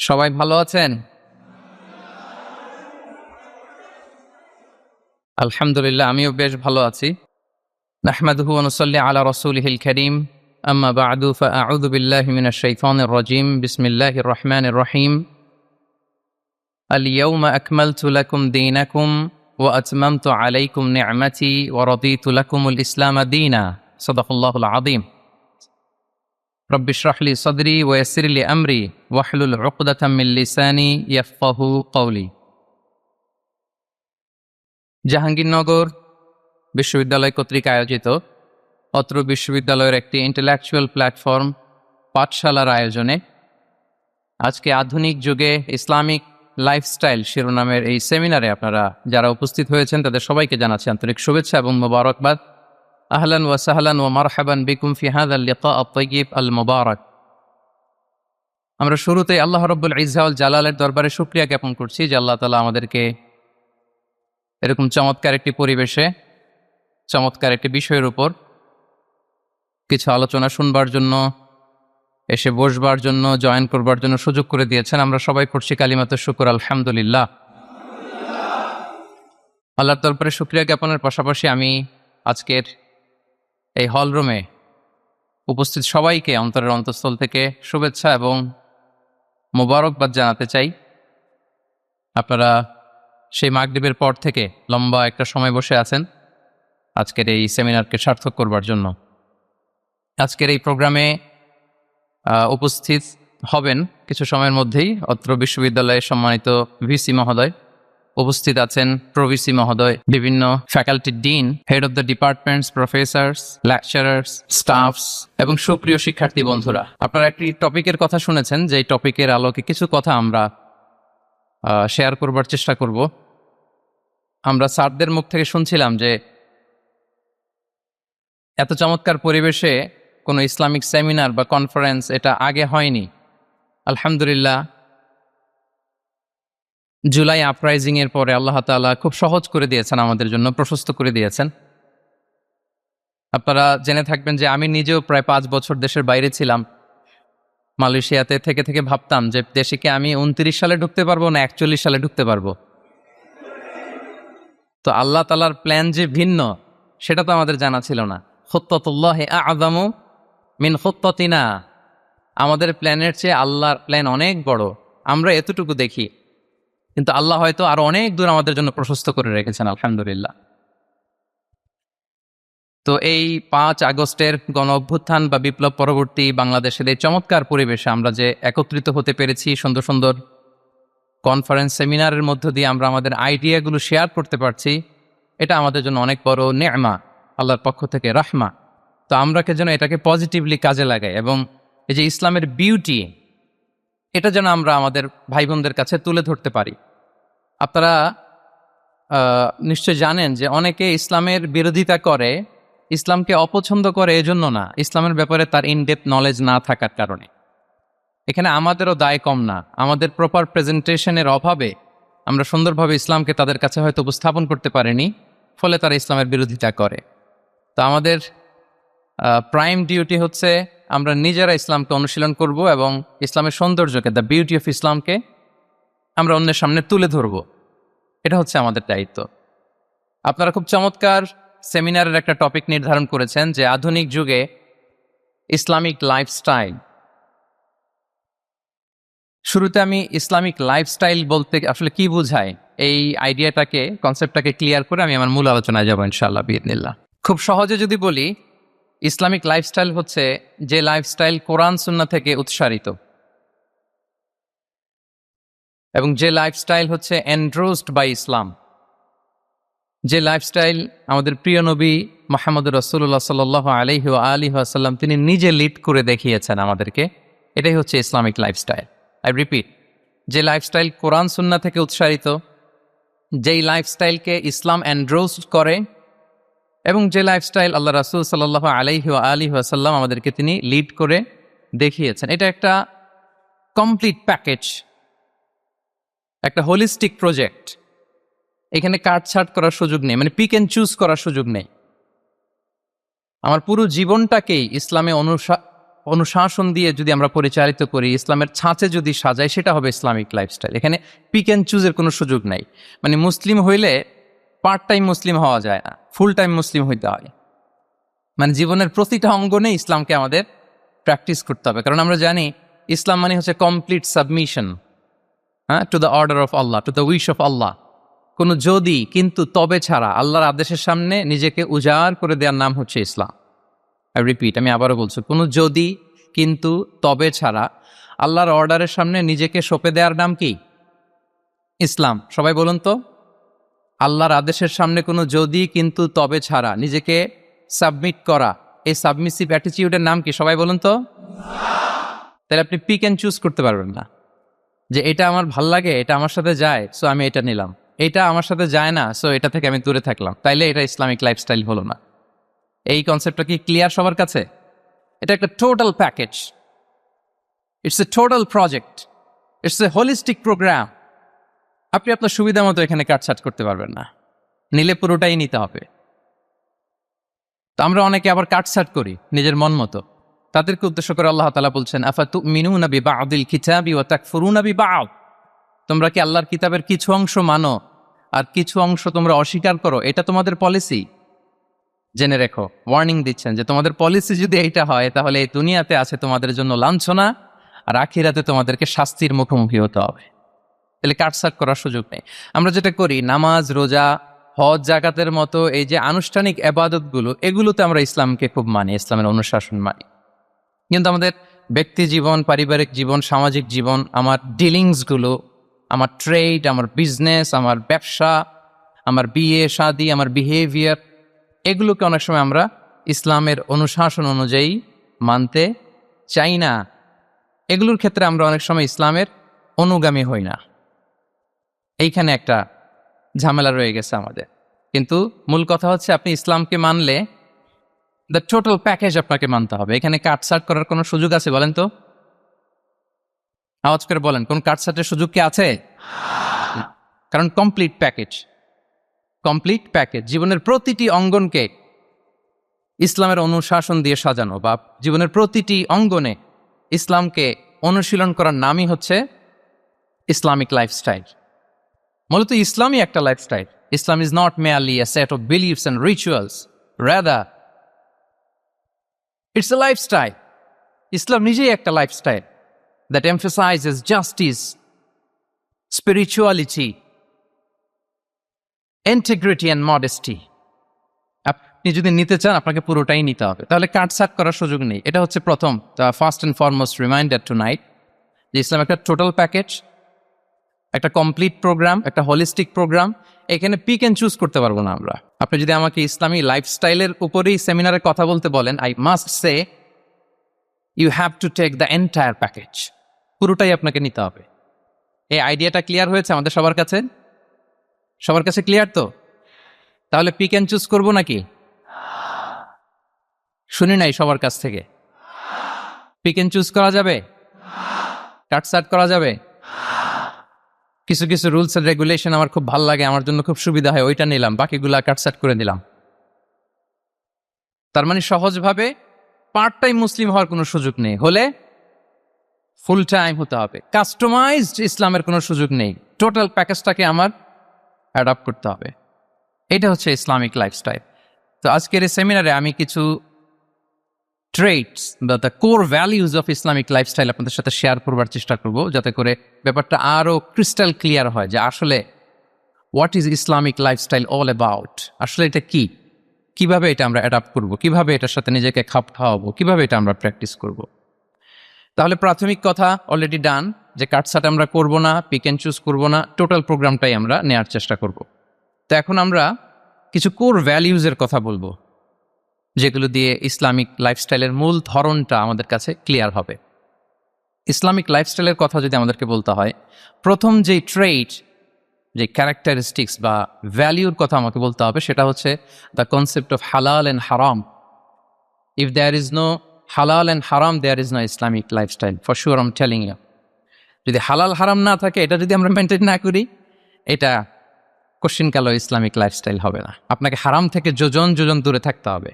সবাই ভালো আছেন? আলহামদুলিল্লাহ আমিও বেশ ভালো আছি। নাহমাদুহু ওয়া নুসাল্লি আলা রাসূলিহিল কারীম। আম্মা বা'দু ফাআউযু বিল্লাহি মিনাশ শাইতানির রাজীম। বিসমিল্লাহির রহমানির রহিম। আল ইয়াওমা আকমালতু লাকুম দীনাকুম ওয়া আতমামতু আলাইকুম নি'মাতি ওয়া রাদিতু লাকুমুল ইসলামা দীনা। সাদাকাল্লাহুল আযীম। রব্বি ইশরাহ লি সাদরি ওয়া ইয়াসসির লি আমরি ওয়াহলুল উকদাতাম মিন লিসানি ইয়াফকাহু কওলি। জাহাঙ্গীরনগর বিশ্ববিদ্যালয় কর্তৃক আয়োজিত অত্র বিশ্ববিদ্যালয়ের একটি ইন্টেলেকচুয়াল প্ল্যাটফর্ম পাঠশালার আয়োজনে আজকে আধুনিক যুগে ইসলামিক লাইফস্টাইল শিরোনামের এই সেমিনারে আপনারা যারা উপস্থিত হয়েছেন তাদের সবাইকে জানাচ্ছি আন্তরিক শুভেচ্ছা এবং মোবারকবাদ। আহলান ওয়া সাহলান ওয়া মারহাবান বিকুম ফি হাযাল লিকা আত-তাইয়িব আল মুবারাক। আমরা শুরুতেই আল্লাহ রাব্বুল ইজ্জা ওয়াল জালালের দরবারে শুকরিয়া জ্ঞাপন করছি যে আল্লাহ তাআলা আমাদেরকে এরকম চমৎকার একটি পরিবেশে চমৎকার একটি বিষয়ের উপর কিছু আলোচনা শুনবার জন্য, এসে বসবার জন্য, জয়েন করবার জন্য সুযোগ করে দিয়েছেন। আমরা সবাই পড়ছি কালিমাতুশ শুকর আলহামদুলিল্লাহ। আল্লাহর দরবারে শুকরিয়া জ্ঞাপনের পাশাপাশি আমি আজকের এই হলরুমে উপস্থিত সবাইকে অন্তরের অন্তঃস্থল থেকে শুভেচ্ছা এবং মোবারকবাদ জানাতে চাই। আপনারা সেই মাগরিবের পর থেকে লম্বা একটা সময় বসে আছেন আজকের এই সেমিনারকে সার্থক করবার জন্য। আজকের এই প্রোগ্রামে উপস্থিত হবেন কিছু সময়ের মধ্যেই অত্র বিশ্ববিদ্যালয়ের সম্মানিত ভিসি মহোদয়, উপস্থিত আছেন প্রভিসি মহোদয়, বিভিন্ন faculty dean, head of the departments, professors, lecturers, stuffs এবং সুপ্রিয় শিক্ষার্থী বন্ধুরা। আপনারা একটি টপিকের কথা শুনেছেন, যে টপিকের আলোকে কিছু কথা আমরা শেয়ার করবার চেষ্টা করব। আমরা স্যারদের মুখ থেকে শুনছিলাম যে এত চমৎকার পরিবেশে কোনো ইসলামিক সেমিনার বা কনফারেন্স এটা আগে হয়নি। আলহামদুলিল্লাহ, জুলাই আপরাইজিং এর পরে আল্লাহ তাআলা খুব সহজ করে দিয়েছেন আমাদের জন্য, প্রশস্ত করে দিয়েছেন। আপনারা জেনে থাকবেন যে আমি নিজেও প্রায় 5 বছর দেশের বাইরে ছিলাম। মালয়েশিয়াতে থেকে থেকে ভাবতাম যে দেশে কি আমি 29 সালে ঢুকতে পারবো না 41 সালে ঢুকতে পারবো। তো আল্লাহ তাআলার প্ল্যান যে ভিন্ন সেটা তো আমাদের জানা ছিল না। খুত্তাতুল্লাহি আ'যামু মিন খুত্তাতিনা। আমাদের প্ল্যানের চেয়ে আল্লাহর প্ল্যান অনেক বড়। আমরা এতটুকু দেখি, কিন্তু আল্লাহ হয়তো আরো অনেক দূর আমাদের জন্য প্রশস্ত করে রেখেছেন আলহামদুলিল্লাহ। তো এই 5 আগস্টের গণ অভ্যুত্থান বা বিপ্লব পরবর্তী বাংলাদেশের এই চমৎকার পরিবেশে আমরা যে একত্রিত হতে পেরেছি, সুন্দর সুন্দর কনফারেন্স সেমিনারের মধ্য দিয়ে আমরা আমাদের আইডিয়াগুলো শেয়ার করতে পারছি, এটা আমাদের জন্য অনেক বড় নেয়ামা, আল্লাহর পক্ষ থেকে রাহমা। তো আমরা যেন এটাকে পজিটিভলি কাজে লাগাই এবং এই যে ইসলামের বিউটি, এটা যেন আমরা আমাদের ভাই বোনদের কাছে তুলে ধরতে পারি। আপনারা নিশ্চয় জানেন যে অনেকে ইসলামের বিরোধিতা করে, ইসলামকে অপছন্দ করে এজন্য না, ইসলামের ব্যাপারে তার ইনডেপথ নলেজ না থাকার কারণে। এখানে আমাদেরও দায় কম না। আমাদের প্রপার প্রেজেন্টেশনের অভাবে আমরা সুন্দরভাবে ইসলামকে তাদের কাছে হয়তো উপস্থাপন করতে পারিনি, ফলে তারা ইসলামের বিরোধিতা করে। তো আমাদের প্রাইম ডিউটি হচ্ছে আমরা নিজেরা ইসলামকে অনুশীলন করব এবং ইসলামের সৌন্দর্যকে, দ্য বিউটি অফ ইসলামকে আমরা অন্যের সামনে তুলে ধরব। এটা হচ্ছে আমাদের দায়িত্ব। আপনারা খুব চমৎকার সেমিনারের একটা টপিক নির্ধারণ করেছেন যে আধুনিক যুগে ইসলামিক লাইফস্টাইল। শুরুতে আমি ইসলামিক লাইফস্টাইল বলতে আসলে কি বোঝায় এই আইডিয়াটাকে, কনসেপ্টটাকে ক্লিয়ার করে আমি আমার মূল আলোচনায় যাব ইনশাআল্লাহ বিইذনিল্লাহ। খুব সহজে যদি বলি, ইসলামিক লাইফস্টাইল হচ্ছে যে লাইফস্টাইল কোরআন সুন্নাহ থেকে উৎসারিত এবং যে লাইফস্টাইল হচ্ছে এন্ডোর্সড বাই ইসলাম, যে লাইফস্টাইল আমাদের প্রিয় নবী মুহাম্মদ রাসূলুল্লাহ সাল্লাল্লাহু আলাইহি ওয়া আলিহি ওয়াসাল্লাম তিনি নিজে লিড করে দেখিয়েছেন আমাদেরকে। এটাই হচ্ছে ইসলামিক লাইফস্টাইল। আই রিপিট, যে লাইফস্টাইল কোরআন সুন্নাহ থেকে উৎসারিত, যেই লাইফস্টাইলকে ইসলাম এন্ডোর্সড করে এবং যে লাইফস্টাইল আল্লাহ রাসূল সাল্লাল্লাহু আলাইহি ওয়া আলিহি ওয়াসাল্লাম আমাদেরকে তিনি লিড করে দেখিয়েছেন। এটা একটা কমপ্লিট প্যাকেজ, একটা হোলিস্টিক প্রজেক্ট। এখানে কাটছাট করার সুযোগ নেই, মানে পিক অ্যান্ড চুজ করার সুযোগ নেই। আমার পুরো জীবনটাকেই ইসলামে অনুশাসন দিয়ে যদি আমরা পরিচালিত করি, ইসলামের ছাঁচে যদি সাজাই, সেটা হবে ইসলামিক লাইফস্টাইল। এখানে পিক অ্যান্ড চুজের কোনো সুযোগ নাই। মানে মুসলিম হইলে পার্ট টাইম মুসলিম হওয়া যায় না, ফুল টাইম মুসলিম হইতে হয়। মানে জীবনের প্রতিটা অঙ্গনে ইসলামকে আমাদের প্র্যাকটিস করতে হবে, কারণ আমরা জানি ইসলাম মানে হচ্ছে কমপ্লিট সাবমিশন, হ্যাঁ, to the order of Allah, to the wish of Allah. কোনো যদি কিন্তু তবে ছাড়া আল্লাহর আদেশের সামনে নিজেকে উজাড় করে দেওয়ার নাম হচ্ছে ইসলাম। আই রিপিট, আমি আবারও বলছি, কোনো যদি কিন্তু তবে ছাড়া আল্লাহর অর্ডারের সামনে নিজেকে সঁপে দেওয়ার নাম কি? ইসলাম। সবাই বলুন তো, আল্লাহর আদেশের সামনে কোনো যদি কিন্তু তবে ছাড়া নিজেকে সাবমিট করা, এই সাবমিসিভ অ্যাটিটিউডের নাম কি? সবাই বলুন তো। তাহলে আপনি পিক অ্যান্ড চুজ করতে পারবেন না যে এটা আমার ভাল লাগে, এটা আমার সাথে যায়, সো আমি এটা নিলাম, এটা আমার সাথে যায় না, সো এটা থেকে আমি দূরে থাকলাম। তাইলে এটা ইসলামিক লাইফস্টাইল হলো না। এই কনসেপ্টটা কি ক্লিয়ার সবার কাছে? এটা একটা total package, it's a total project, it's a holistic program. আপনি আপনার সুবিধা মতো এখানে কাটছাট করতে পারবেন না, নিলে পুরোটাই নিতে হবে। তো আমরা অনেকে আবার কাটছাট করি নিজের মন মতো। তাদেরকে উদ্দেশ্য করে আল্লাহ তাআলা বলছেন, আফাতুমিনুনা বিবাদিল কিতাবি ওয়া তাকফুরুনা বিবাদ। তোমরা কি আল্লাহর কিতাবের কিছু অংশ মানো আর কিছু অংশ তোমরা অস্বীকার করো? এটা তোমাদের পলিসি? জেনে রেখো, ওয়ার্নিং দিচ্ছেন যে তোমাদের পলিসি যদি এইটা হয়, তাহলে এই দুনিয়াতে আছে তোমাদের জন্য লাঞ্ছনা, আর আখিরাতে তোমাদেরকে শাস্তির মুখোমুখি হতে হবে। তাহলে কাটছাট করার সুযোগ নেই। আমরা যেটা করি, নামাজ, রোজা, হজ, জাকাতের মতো এই যে আনুষ্ঠানিক এবাদতগুলো, এগুলোতে আমরা ইসলামকে খুব মানি, ইসলামের অনুশাসন মানি। কিন্তু আমাদের ব্যক্তি জীবন, পারিবারিক জীবন, সামাজিক জীবন, আমার ডিলিংসগুলো, আমার ট্রেড, আমার বিজনেস, আমার ব্যবসা, আমার বিয়ে শাদী, আমার বিহেভিয়ার, এগুলোকে অনেক সময় আমরা ইসলামের অনুশাসন অনুযায়ী মানতে চাই না। এগুলোর ক্ষেত্রে আমরা অনেক সময় ইসলামের অনুগামী হই না। এইখানে একটা ঝামেলা রয়ে গেছে আমাদের। কিন্তু মূল কথা হচ্ছে, আপনি ইসলামকে মানলে দ্য টোটাল প্যাকেজ আপনাকে মানতে হবে। এখানে কাটছাট করার কোনো সুযোগ আছে বলেন তো? আওয়াজ করে বলেন, কোন কাটছাটের সুযোগ কি আছে? কারণ কমপ্লিট প্যাকেজ, কমপ্লিট প্যাকেজ। জীবনের প্রতিটি অঙ্গনকে ইসলামের অনুশাসন দিয়ে সাজানো, বা জীবনের প্রতিটি অঙ্গনে ইসলামকে অনুশীলন করার নামই হচ্ছে ইসলামিক লাইফস্টাইল। মূলত ইসলামই একটা lifestyle. Islam is not merely a set of beliefs and rituals, rather it's a lifestyle. ইসলাম নিজেই একটা lifestyle that emphasizes justice, spirituality, integrity and modesty. আপনি যদি নিতে চান, আপনাকে পুরোটাই নিতে হবে, তাহলে কাটছাট করার সুযোগ নেই। এটা হচ্ছে প্রথম, first and foremost reminder tonight, যে ইসলাম একটা টোটাল প্যাকেজ, একটা কমপ্লিট প্রোগ্রাম, একটা হোলিস্টিক প্রোগ্রাম। এখানে পিক অ্যান্ড চুজ করতে পারবো না আমরা। আপনি যদি আমাকে ইসলামী লাইফস্টাইলের উপরেই সেমিনারে কথা বলতে বলেন, I must say you have to take the entire package. পুরোটাই আপনাকে নিতে হবে। এই আইডিয়াটা ক্লিয়ার হয়েছে আমাদের সবার কাছে? সবার কাছে ক্লিয়ার তো? তাহলে পিক অ্যান্ড চুজ করবো নাকি? শুনি নাই সবার কাছ থেকে। পিক অ্যান্ড চুজ করা যাবে? কাটছাট করা যাবে? কিছু কিছু রুলস এন্ড রেগুলেশন আমার খুব ভালো লাগে, আমার জন্য খুব সুবিধা হয়, ওইটা নিলাম, বাকিগুলা কাটছাট করে দিলাম। তার মানে সহজভাবে পার্ট টাইম মুসলিম হওয়ার কোনো সুযোগ নেই, হলে ফুল টাইম হতে হবে। কাস্টমাইজড ইসলামের কোনো সুযোগ নেই, টোটাল প্যাকেজটাকে আমার অ্যাডাপ্ট করতে হবে। এটা হচ্ছে ইসলামিক লাইফস্টাইল। তো আজকের এই সেমিনারে আমি কিছু ট্রেটস বা the core values of Islamic lifestyle আপনাদের সাথে শেয়ার করবার চেষ্টা করব, যাতে করে ব্যাপারটা আরও ক্রিস্টাল ক্লিয়ার হয় যে আসলে what is Islamic lifestyle all about. আসলে এটা কি, কিভাবে এটা আমরা অ্যাডাপ্ট করব, কিভাবে এটার সাথে নিজেকে খাপ খাওয়াবো, কিভাবে এটা আমরা প্র্যাকটিস করব। তাহলে প্রাথমিক কথা অলরেডি ডান, যে কাটছাট আমরা করব না, পিক অ্যান্ড চুজ করবো না, টোটাল প্রোগ্রামটাই আমরা নেওয়ার চেষ্টা করব। তো এখন আমরা কিছু কোর ভ্যালিউজের কথা বলবো, যেগুলো দিয়ে ইসলামিক লাইফস্টাইলের মূল ধরনটা আমাদের কাছে ক্লিয়ার হবে। ইসলামিক লাইফস্টাইলের কথা যদি আমাদেরকে বলতে হয়, প্রথম যেই ট্রেট, যে ক্যারেক্টারিস্টিক্স বা ভ্যালিউর কথা আমাকে বলতে হবে, সেটা হচ্ছে দ্য কনসেপ্ট অফ হালাল অ্যান্ড হারাম। ইফ দেয়ার ইজ নো হালাল অ্যান্ড হারাম, there is no Islamic lifestyle, for sure I am telling you. যদি হালাল হারাম না থাকে, এটা যদি আমরা মেনটেন না করি, এটা কোশ্চিনকাল ইসলামিক লাইফস্টাইল হবে না। আপনাকে হারাম থেকে যোজন যোজন দূরে থাকতে হবে,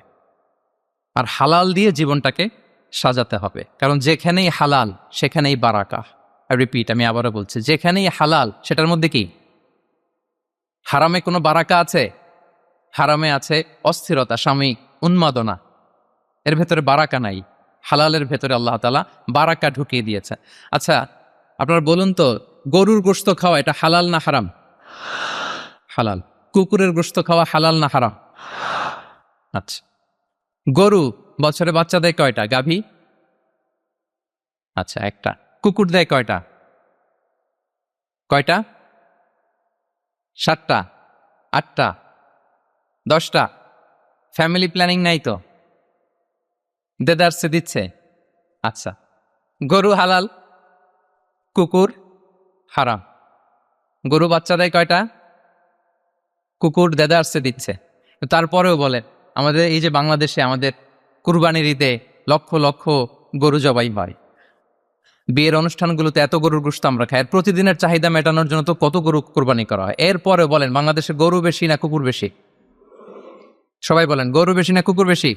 আর হালাল দিয়ে জীবনটাকে সাজাতে হবে, কারণ যেখানেই হালাল সেখানেই বারাকা। রিপিট, আমি আবারও বলছি, যেখানেই হালাল সেটার মধ্যে কি? হারামে কোনো বারাকা আছে? হারামে আছে অস্থিরতা, সাময়িক উন্মাদনা, এর ভেতরে বারাকা নাই। হালালের ভেতরে আল্লাহ তাআলা বারাকা ঢুকিয়ে দিয়েছে। আচ্ছা, আপনারা বলুন তো, গরুর গোশত খাওয়া এটা হালাল না হারাম? হালাল। কুকুরের গোশত খাওয়া হালাল না হারাম? আচ্ছা, গরু বছরে বাচ্চা দেয় কয়টা? গাভী? আচ্ছা, একটা। কুকুর দেয় কয়টা? কয়টা? 7টা, 8টা, 10টা? ফ্যামিলি প্ল্যানিং নাই তো? দেদারসে দিচ্ছে। আচ্ছা, গরু হালাল, কুকুর হারাম। গরু বাচ্চা দেয় কয়টা? কুকুর দেদারসে দিচ্ছে। তারপরেও বলেন, আমাদের এই যে বাংলাদেশে আমাদের কুরবানির ঈদে লক্ষ লক্ষ গরু জবাই হয়, বিয়ের অনুষ্ঠানগুলোতে এত গরুর গোশত আমরা খাই, আর প্রতিদিনের চাহিদা মেটানোর জন্য তো কত গরু কোরবানি করা হয়। এরপরে বলেন, বাংলাদেশে গরু বেশি না কুকুর বেশি? সবাই বলেন, গরু বেশি না কুকুর বেশি?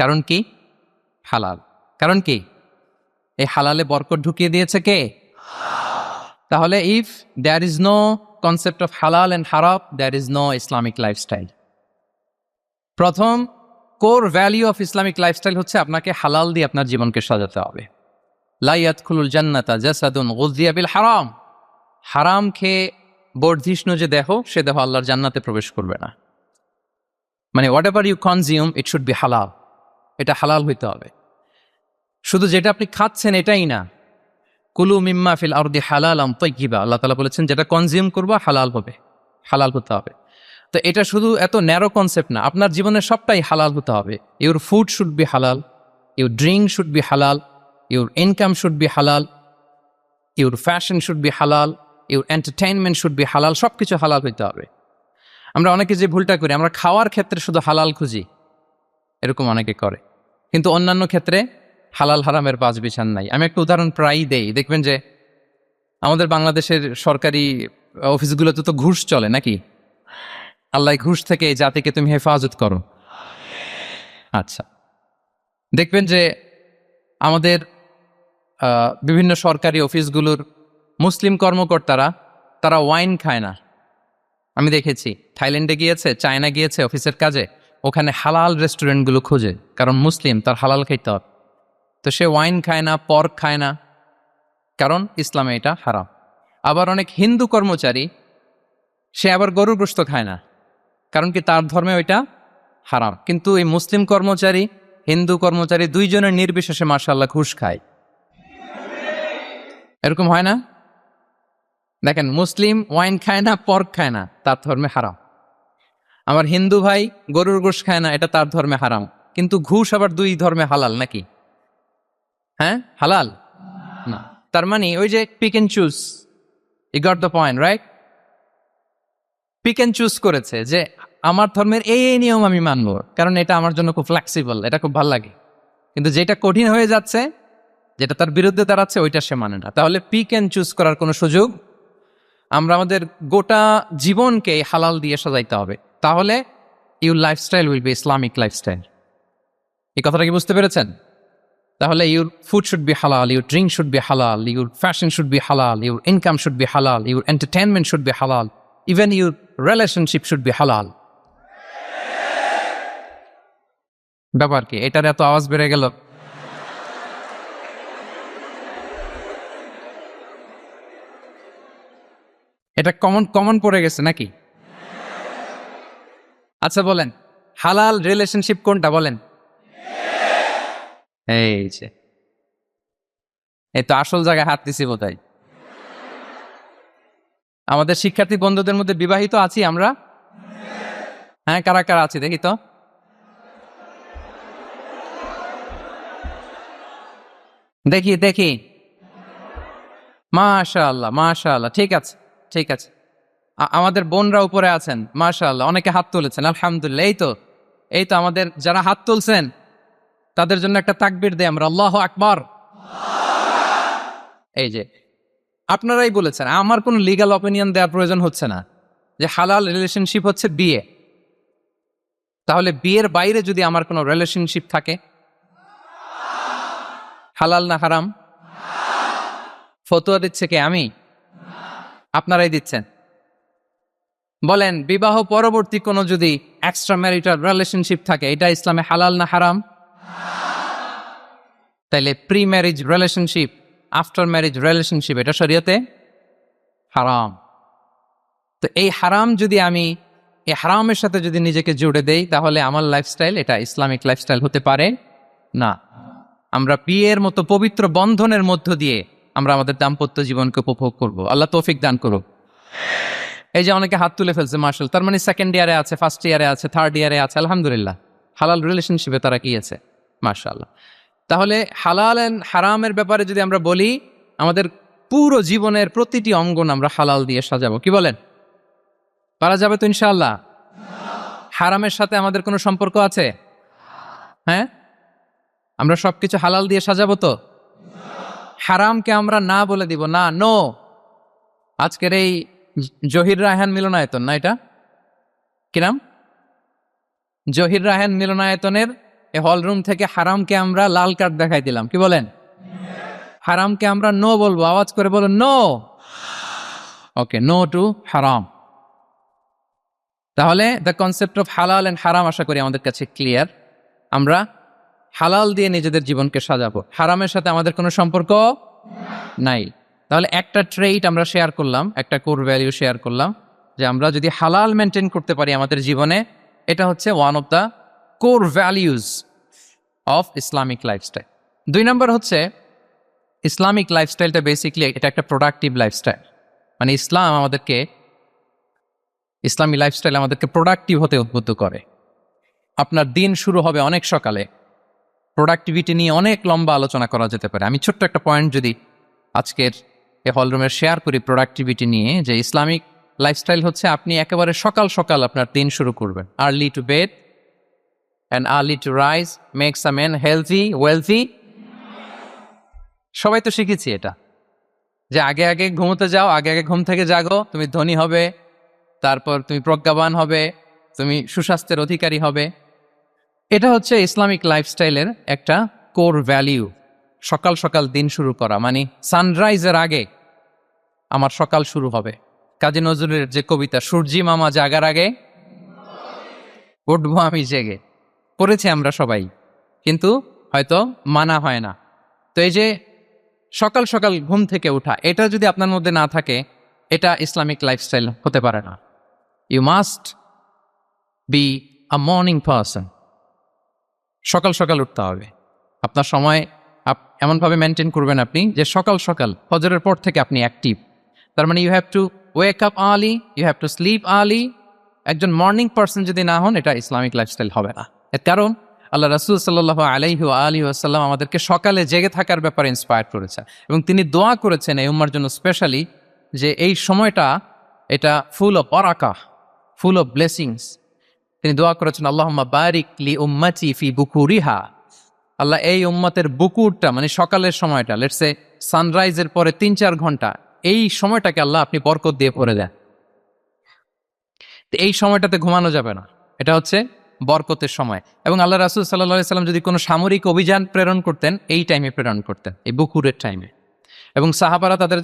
কারণ কি? হালাল। কারণ কি? এই হালালে বরকত ঢুকিয়ে দিয়েছে কে? তাহলে if there is no concept of হালাল অ্যান্ড হারাম, there is no Islamic lifestyle. প্রথম core value of Islamic lifestyle হচ্ছে আপনাকে হালাল দিয়ে আপনার জীবনকে সাজাতে হবে। লা ইয়াদখুলুল জান্নাতা জাসাদুন গুযিয়া বিল হারাম। হারাম খেয়ে বর্ধিষ্ণু যে দেহ, সে দেহ আল্লাহর জান্নাতে প্রবেশ করবে না। মানে whatever you consume, it should be হালাল। এটা হালাল হইতে হবে। শুধু যেটা আপনি খাচ্ছেন এটাই না, কুলু মিম্মা ফিল আরদি হালালাম তাইয়্যিবা, আল্লাহ তাআলা বলেছেন যেটা কনজিউম করবা হালাল হবে, হালাল হতে হবে। তো এটা শুধু এত ন্যারো কনসেপ্ট না, আপনার জীবনের সবটাই হালাল হতে হবে। ইউর ফুড শুড বি হালাল, ইউর ড্রিঙ্ক শুড বি হালাল, ইউর ইনকাম শুড বি হালাল, ইউর ফ্যাশন শুড বি হালাল, ইউর এন্টারটেইনমেন্ট শুড বি হালাল। সব কিছু হালাল হইতে হবে। আমরা অনেকে যে ভুলটা করি, আমরা খাওয়ার ক্ষেত্রে শুধু হালাল খুঁজি, এরকম অনেকে করে, কিন্তু অন্যান্য ক্ষেত্রে হালাল হারামের বাজ বিচার নাই। আমি একটা উদাহরণ প্রায়ই দেই, দেখবেন যে আমাদের বাংলাদেশের সরকারি অফিসগুলোতে তো ঘুষ চলে নাকি? আল্লাহ ঘুষ থেকে এই জাতিকে তুমি হেফাজত করো। আচ্ছা, দেখবেন যে আমাদের বিভিন্ন সরকারি অফিসগুলোর মুসলিম কর্মকর্তারা, তারা ওয়াইন খায় না। আমি দেখেছি, থাইল্যান্ডে গিয়েছে, চায়না গিয়েছে অফিসের কাজে, ওখানে হালাল রেস্টুরেন্টগুলো খোঁজে, কারণ মুসলিম, তার হালাল খাইতে হবে। তো সে ওয়াইন খায় না, পর্ক খায় না, কারণ ইসলামে এটা হারাম। আবার অনেক হিন্দু কর্মচারী, সে আবার গরুর গোশত খায় না, কারণ কি তার ধর্মে ওইটা হারাম। কিন্তু এই মুসলিম কর্মচারী, হিন্দু কর্মচারী, দুইজনের নির্বিশেষে মাশাআল্লাহ ঘুষ খায়। এরকম হয় না? দেখেন, মুসলিম ওয়াইন খায় না, পর্ক খায় না, তার ধর্মে হারাম। আমার হিন্দু ভাই গরুর গোশ খায় না, এটা তার ধর্মে হারাম। কিন্তু ঘুষ আবার দুই ধর্মে হালাল নাকি? হ্যাঁ, হালাল না। তার মানে ওই যে pick and choose, you got the point, right? Pick and choose করেছে যে আমার ধর্মের এই এই নিয়ম আমি মানবো, কারণ এটা আমার জন্য খুব ফ্লেক্সিবল, এটা খুব ভালো লাগে। কিন্তু যেটা কঠিন হয়ে যাচ্ছে, যেটা তার বিরুদ্ধে দাঁড়াচ্ছে, ওইটা সে মানে না। তাহলে পিক এন্ড চুজ করার কোনো সুযোগ? আমরা আমাদের গোটা জীবনকে হালাল দিয়ে সাজাইতে হবে, তাহলে your lifestyle will be Islamic lifestyle. এই কথাটা কি বুঝতে পেরেছেন? তাহলে ইউর ফুড শুড বি হালাল, ইউর ড্রিঙ্ক শুড বি হালাল, ইউর ফ্যাশন শুড বি হালাল, ইউর ইনকাম শুড বি হালাল, ইউর এন্টারটেনমেন্ট শুড বি হালাল, even your relationship should be হালাল। ব্যাপার কি? এটার এত আওয়াজ বেড়ে গেল। এটা কমন কমন পড়ে গেছে নাকি? আচ্ছা বলেন, হালাল রিলেশনশিপ কোনটা বলেন? এই যে, এই তো আসল জায়গায় হাত দিছি বোধহয়। আমাদের শিক্ষার্থী বন্ধুদের মধ্যে বিবাহিত আছি আমরা? হ্যাঁ, কারা কারা আছি দেখি তো। দেখি দেখি, মাশাআল্লাহ মাশাআল্লাহ, ঠিক আছে ঠিক আছে। আমাদের বোনরা উপরে আছেন, মাশাআল্লাহ, অনেকে হাত তুলেছেন, আলহামদুলিল্লাহ। এই তো আমাদের যারা হাত তুলছেন তাদের জন্য একটা তাকবীর দেই আমরা, আল্লাহু আকবার। এই যে, আপনারাই বলেছেন, আমার কোনো লিগ্যাল অপিনিয়ন দেওয়ার প্রয়োজন হচ্ছে না, যে হালাল রিলেশনশিপ হচ্ছে বিয়ে। তাহলে বিয়ের বাইরে যদি আমার কোনো রিলেশনশিপ থাকে, হালাল না হারাম? ফতোয়া দিচ্ছে কে? আমি? আপনারাই দিচ্ছেন। বলেন, বিবাহ পরবর্তী কোনো যদি এক্সট্রা ম্যারিটাল রিলেশনশিপ থাকে, এটা ইসলামে হালাল না হারাম? তাইলে pre marriage relationship, after marriage relationship, এটা শরীয়তে হারাম। তো এই হারাম যদি আমি এই হারামের সাথে যদি নিজেকে জুড়ে দেই, তাহলে আমার লাইফস্টাইল এটা ইসলামিক লাইফস্টাইল হতে পারে না। আমরা বিয়ের মতো পবিত্র বন্ধনের মধ্য দিয়ে আমরা আমাদের দাম্পত্য জীবনকে উপভোগ করব। আল্লাহ তৌফিক দান করুক। এই যে অনেকে হাত তুলে ফেলছে মার্শাল, তার মানে সেকেন্ড ইয়ারে আছে, ফার্স্ট ইয়ারে আছে, থার্ড ইয়ারে আছে, আলহামদুলিল্লাহ হালাল রিলেশনশিপে তারা কি আছে, মাশাআল্লাহ। তাহলে হালাল এন্ড হারামের ব্যাপারে যদি আমরা বলি, আমাদের পুরো জীবনের প্রতিটি অঙ্গন আমরা হালাল দিয়ে সাজাবো। কি বলেন, পারা যাবে তো ইনশাআল্লাহ? হারামের সাথে আমাদের কোনো সম্পর্ক আছে? হ্যাঁ, আমরা সবকিছু হালাল দিয়ে সাজাবো তো? হারামকে আমরা না বলে দিব না, নো। আজকের এই জহির রায়হান মিলনায়তন না, এটা কি নাম, জহির রায়হান মিলনায়তনের এই হলরুম থেকে হারামকে আমরা লাল কার্ড দেখাই দিলাম। কি বলেন, হারামকে আমরা নো বলবো, আওয়াজ করে বলুন নো। ওকে, নো টু হারাম। তাহলে দ্য কনসেপ্ট অফ হালাল এন্ড হারাম আশা করি আমাদের কাছে ক্লিয়ার। আমরা হালাল দিয়ে নিজেদের জীবনকে সাজাবো, হারামের সাথে আমাদের কোনো সম্পর্ক নাই। তাহলে একটা ট্রেইট আমরা শেয়ার করলাম, একটা কোর ভ্যালু শেয়ার করলাম, যে আমরা যদি হালাল মেনটেন করতে পারি আমাদের জীবনে, এটা হচ্ছে one of the core values of Islamic lifestyle. 2 নম্বর হচ্ছে, ইসলামিক লাইফস্টাইলটা বেসিকলি এটা একটা প্রোডাক্টিভ লাইফস্টাইল। মানে ইসলামী লাইফস্টাইল আমাদেরকে প্রোডাক্টিভ হতে উদ্বুদ্ধ করে। আপনার দিন শুরু হবে অনেক সকালে, প্রোডাক্টিভিটি নিয়ে অনেক লম্বা আলোচনা করা যেতে পারে। আমি ছোট্ট একটা পয়েন্ট যদি আজকের এই হলরুমের শেয়ার করি প্রোডাক্টিভিটি নিয়ে, যে ইসলামিক লাইফস্টাইল হচ্ছে আপনি একেবারে সকাল সকাল আপনার দিন শুরু করবেন। Early to bed and early to rise makes a man healthy wealthy. সবাই তো শিখেছি এটা, যে আগে আগে ঘুমোতে যাও, আগে আগে ঘুম থেকে জাগো, তুমি ধনী হবে, তারপর তুমি প্রজ্ঞাবান হবে, তুমি সুস্বাস্থ্যের অধিকারী হবে। এটা হচ্ছে ইসলামিক লাইফস্টাইলের একটা কোর ভ্যালিউ। সকাল সকাল দিন শুরু করা, মানে সানরাইজের আগে আমার সকাল শুরু হবে। কাজী নজরুলের যে কবিতা, সূর্যি মামা জাগার আগে উঠবো আমি জেগে, পড়েছি আমরা সবাই, কিন্তু হয়তো মানা হয় না। তো এই যে সকাল সকাল ঘুম থেকে ওঠা, এটা যদি আপনার মধ্যে না থাকে, এটা ইসলামিক লাইফস্টাইল হতে পারে না। You must be a morning person. সকাল সকাল উঠতে হবে। আপনার সময় এমনভাবে মেনটেন করবেন আপনি, যে সকাল সকাল ফজরের পর থেকে আপনি অ্যাক্টিভ। তার মানে you have to wake up early, you have to sleep early. একজন মর্নিং পারসন যদি না হন, এটা ইসলামিক লাইফস্টাইল হবে না। এর কারণ আল্লাহ রাসূল সাল্লাল্লাহু আলাইহি ওয়া আলিহি ওয়াসাল্লাম আমাদেরকে সকালে জেগে থাকার ব্যাপারে ইন্সপায়ার করেছেন, এবং তিনি দোয়া করেছেন এই উম্মার জন্য স্পেশালি, যে এই সময়টা এটা ফুল অফ বারাকা, ফুল অফ ব্লেসিংস। তিনি দোয়া করেছেন, আল্লাহুম্মা বারিক লি উম্মতি ফি বুকুরিহা। আল্লাহ এই উম্মতের বুকুরটা, মানে সকালের সময়টা, লেটস সে সানরাইজের পরে 3-4 ঘন্টা, এই সময়টাকে আল্লাহ আপনি বরকত দিয়ে ভরে দেন। তো এই সময়টাতে ঘুমানো যাবে না, এটা হচ্ছে বরকতের সময়। এবং আল্লাহ রাসূল সাল্লাল্লাহু আলাইহি সাল্লাম যদি কোনো সামরিক অভিযান প্রেরণ করতেন, এই টাইমে প্রেরণ করতেন, এই বুকুরের টাইমে। এবং সাহাবারা তাদের